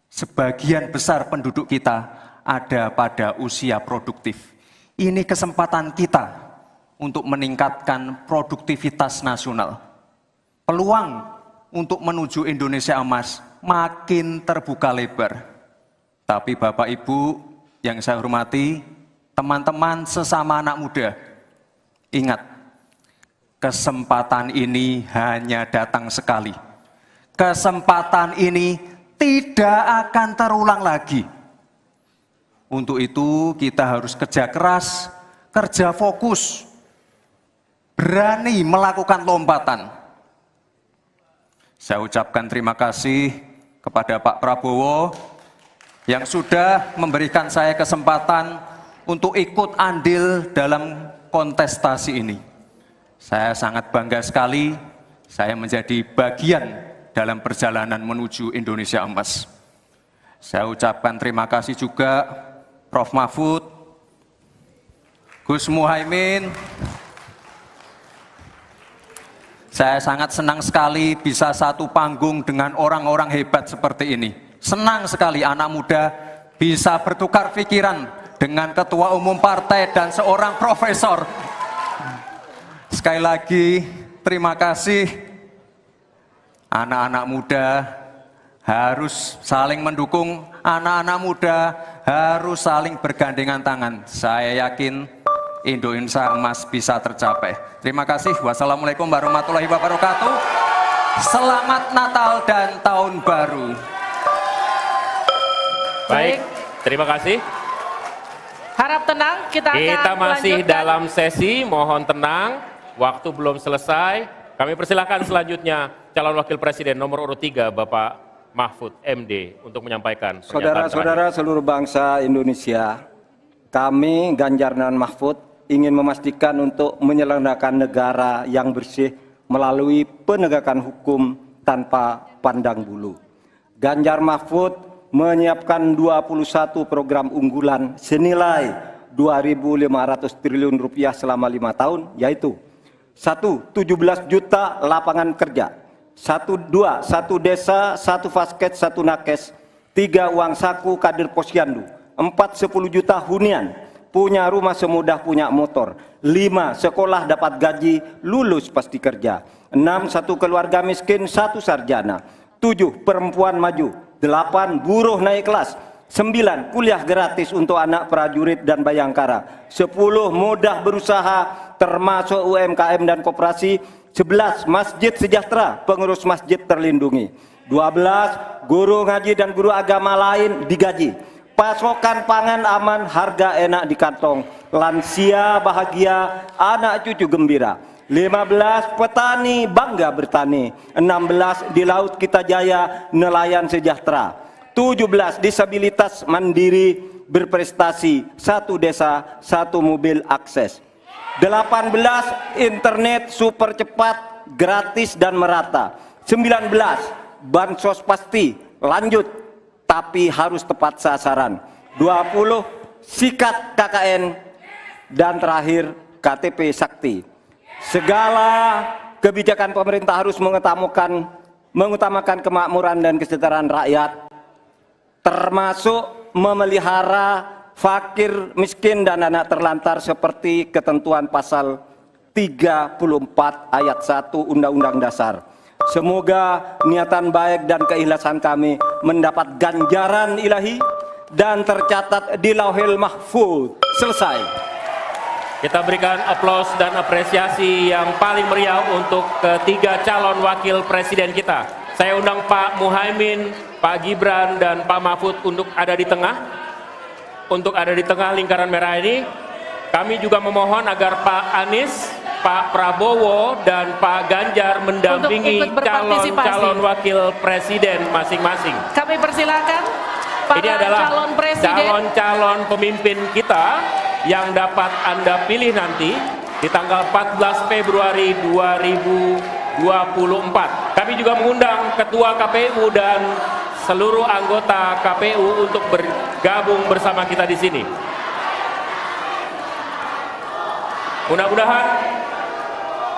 sebagian besar penduduk kita ada pada usia produktif. Ini kesempatan kita untuk meningkatkan produktivitas nasional. Peluang untuk menuju Indonesia emas makin terbuka lebar. Tapi Bapak Ibu yang saya hormati, teman-teman sesama anak muda, ingat, kesempatan ini hanya datang sekali. Kesempatan ini tidak akan terulang lagi. Untuk itu kita harus kerja keras, kerja fokus, berani melakukan lompatan. Saya ucapkan terima kasih kepada Pak Prabowo yang sudah memberikan saya kesempatan untuk ikut andil dalam kontestasi ini. Saya sangat bangga sekali saya menjadi bagian dalam perjalanan menuju Indonesia Emas. Saya ucapkan terima kasih juga Prof. Mahfud, Gus Muhaimin. Saya sangat senang sekali bisa satu panggung dengan orang-orang hebat seperti ini. Senang sekali anak muda bisa bertukar pikiran dengan ketua umum partai dan seorang profesor. Sekali lagi, terima kasih. Anak-anak muda harus saling mendukung, anak-anak muda harus saling bergandengan tangan. Saya yakin Indonesia Emas bisa tercapai. Terima kasih. Wassalamualaikum warahmatullahi wabarakatuh. Selamat Natal dan Tahun Baru. Baik, terima kasih. Harap tenang, kita akan masih melanjutkan. dalam sesi, mohon tenang. Waktu belum selesai. Kami persilahkan selanjutnya calon wakil presiden nomor urut 3 Bapak Mahfud MD untuk menyampaikan pernyataan Saudara-saudara seluruh bangsa Indonesia, kami Ganjar dan Mahfud ingin memastikan untuk menyelenggarakan negara yang bersih melalui penegakan hukum tanpa pandang bulu. Ganjar Mahfud menyiapkan 21 program unggulan senilai 2.500 triliun rupiah selama 5 tahun, yaitu 1. 17 juta lapangan kerja, 1 desa, 1 fasket, 1 nakes, 3 uang saku kader posyandu, 4 10 juta hunian, punya rumah semudah punya motor, 5 sekolah dapat gaji, lulus pasti kerja, 6 1 keluarga miskin, 1 sarjana, 7 perempuan maju, 8 buruh naik kelas, 9 kuliah gratis untuk anak prajurit dan bayangkara, 10 mudah berusaha termasuk UMKM dan koperasi, 11 masjid sejahtera, pengurus masjid terlindungi, 12 guru ngaji dan guru agama lain digaji, pasokan pangan aman, harga enak di kantong, lansia bahagia, anak cucu gembira, 15 petani bangga bertani, 16 di laut kita jaya, nelayan sejahtera, 17 disabilitas mandiri berprestasi, 1 desa 1 mobil akses, 18 internet super cepat, gratis dan merata, 19 bansos pasti lanjut tapi harus tepat sasaran, 20 sikat KKN, dan terakhir KTP Sakti. Segala kebijakan pemerintah harus mengutamakan kemakmuran dan kesejahteraan rakyat, termasuk memelihara fakir, miskin, dan anak terlantar seperti ketentuan pasal 34 ayat 1 Undang-Undang Dasar. Semoga niatan baik dan keikhlasan kami mendapat ganjaran ilahi dan tercatat di Lauhil Mahfuz. Selesai. Kita berikan aplaus dan apresiasi yang paling meriah untuk ketiga calon wakil presiden kita. Saya undang Pak Muhaimin, Pak Gibran, dan Pak Mahfud untuk ada di tengah. Untuk ada di tengah lingkaran merah ini, kami juga memohon agar Pak Anies, Pak Prabowo, dan Pak Ganjar mendampingi calon wakil presiden masing-masing. Kami persilakan para Ini adalah calon presiden. calon-calon pemimpin kita yang dapat Anda pilih nanti di tanggal 14 Februari 2024. Kami juga mengundang Ketua KPU dan seluruh anggota KPU untuk bergabung bersama kita di sini. Mudah-mudahan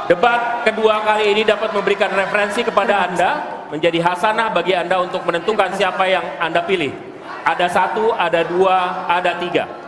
debat kedua kali ini dapat memberikan referensi kepada Anda, menjadi hasanah bagi Anda untuk menentukan siapa yang Anda pilih. Ada 1, ada 2, ada 3.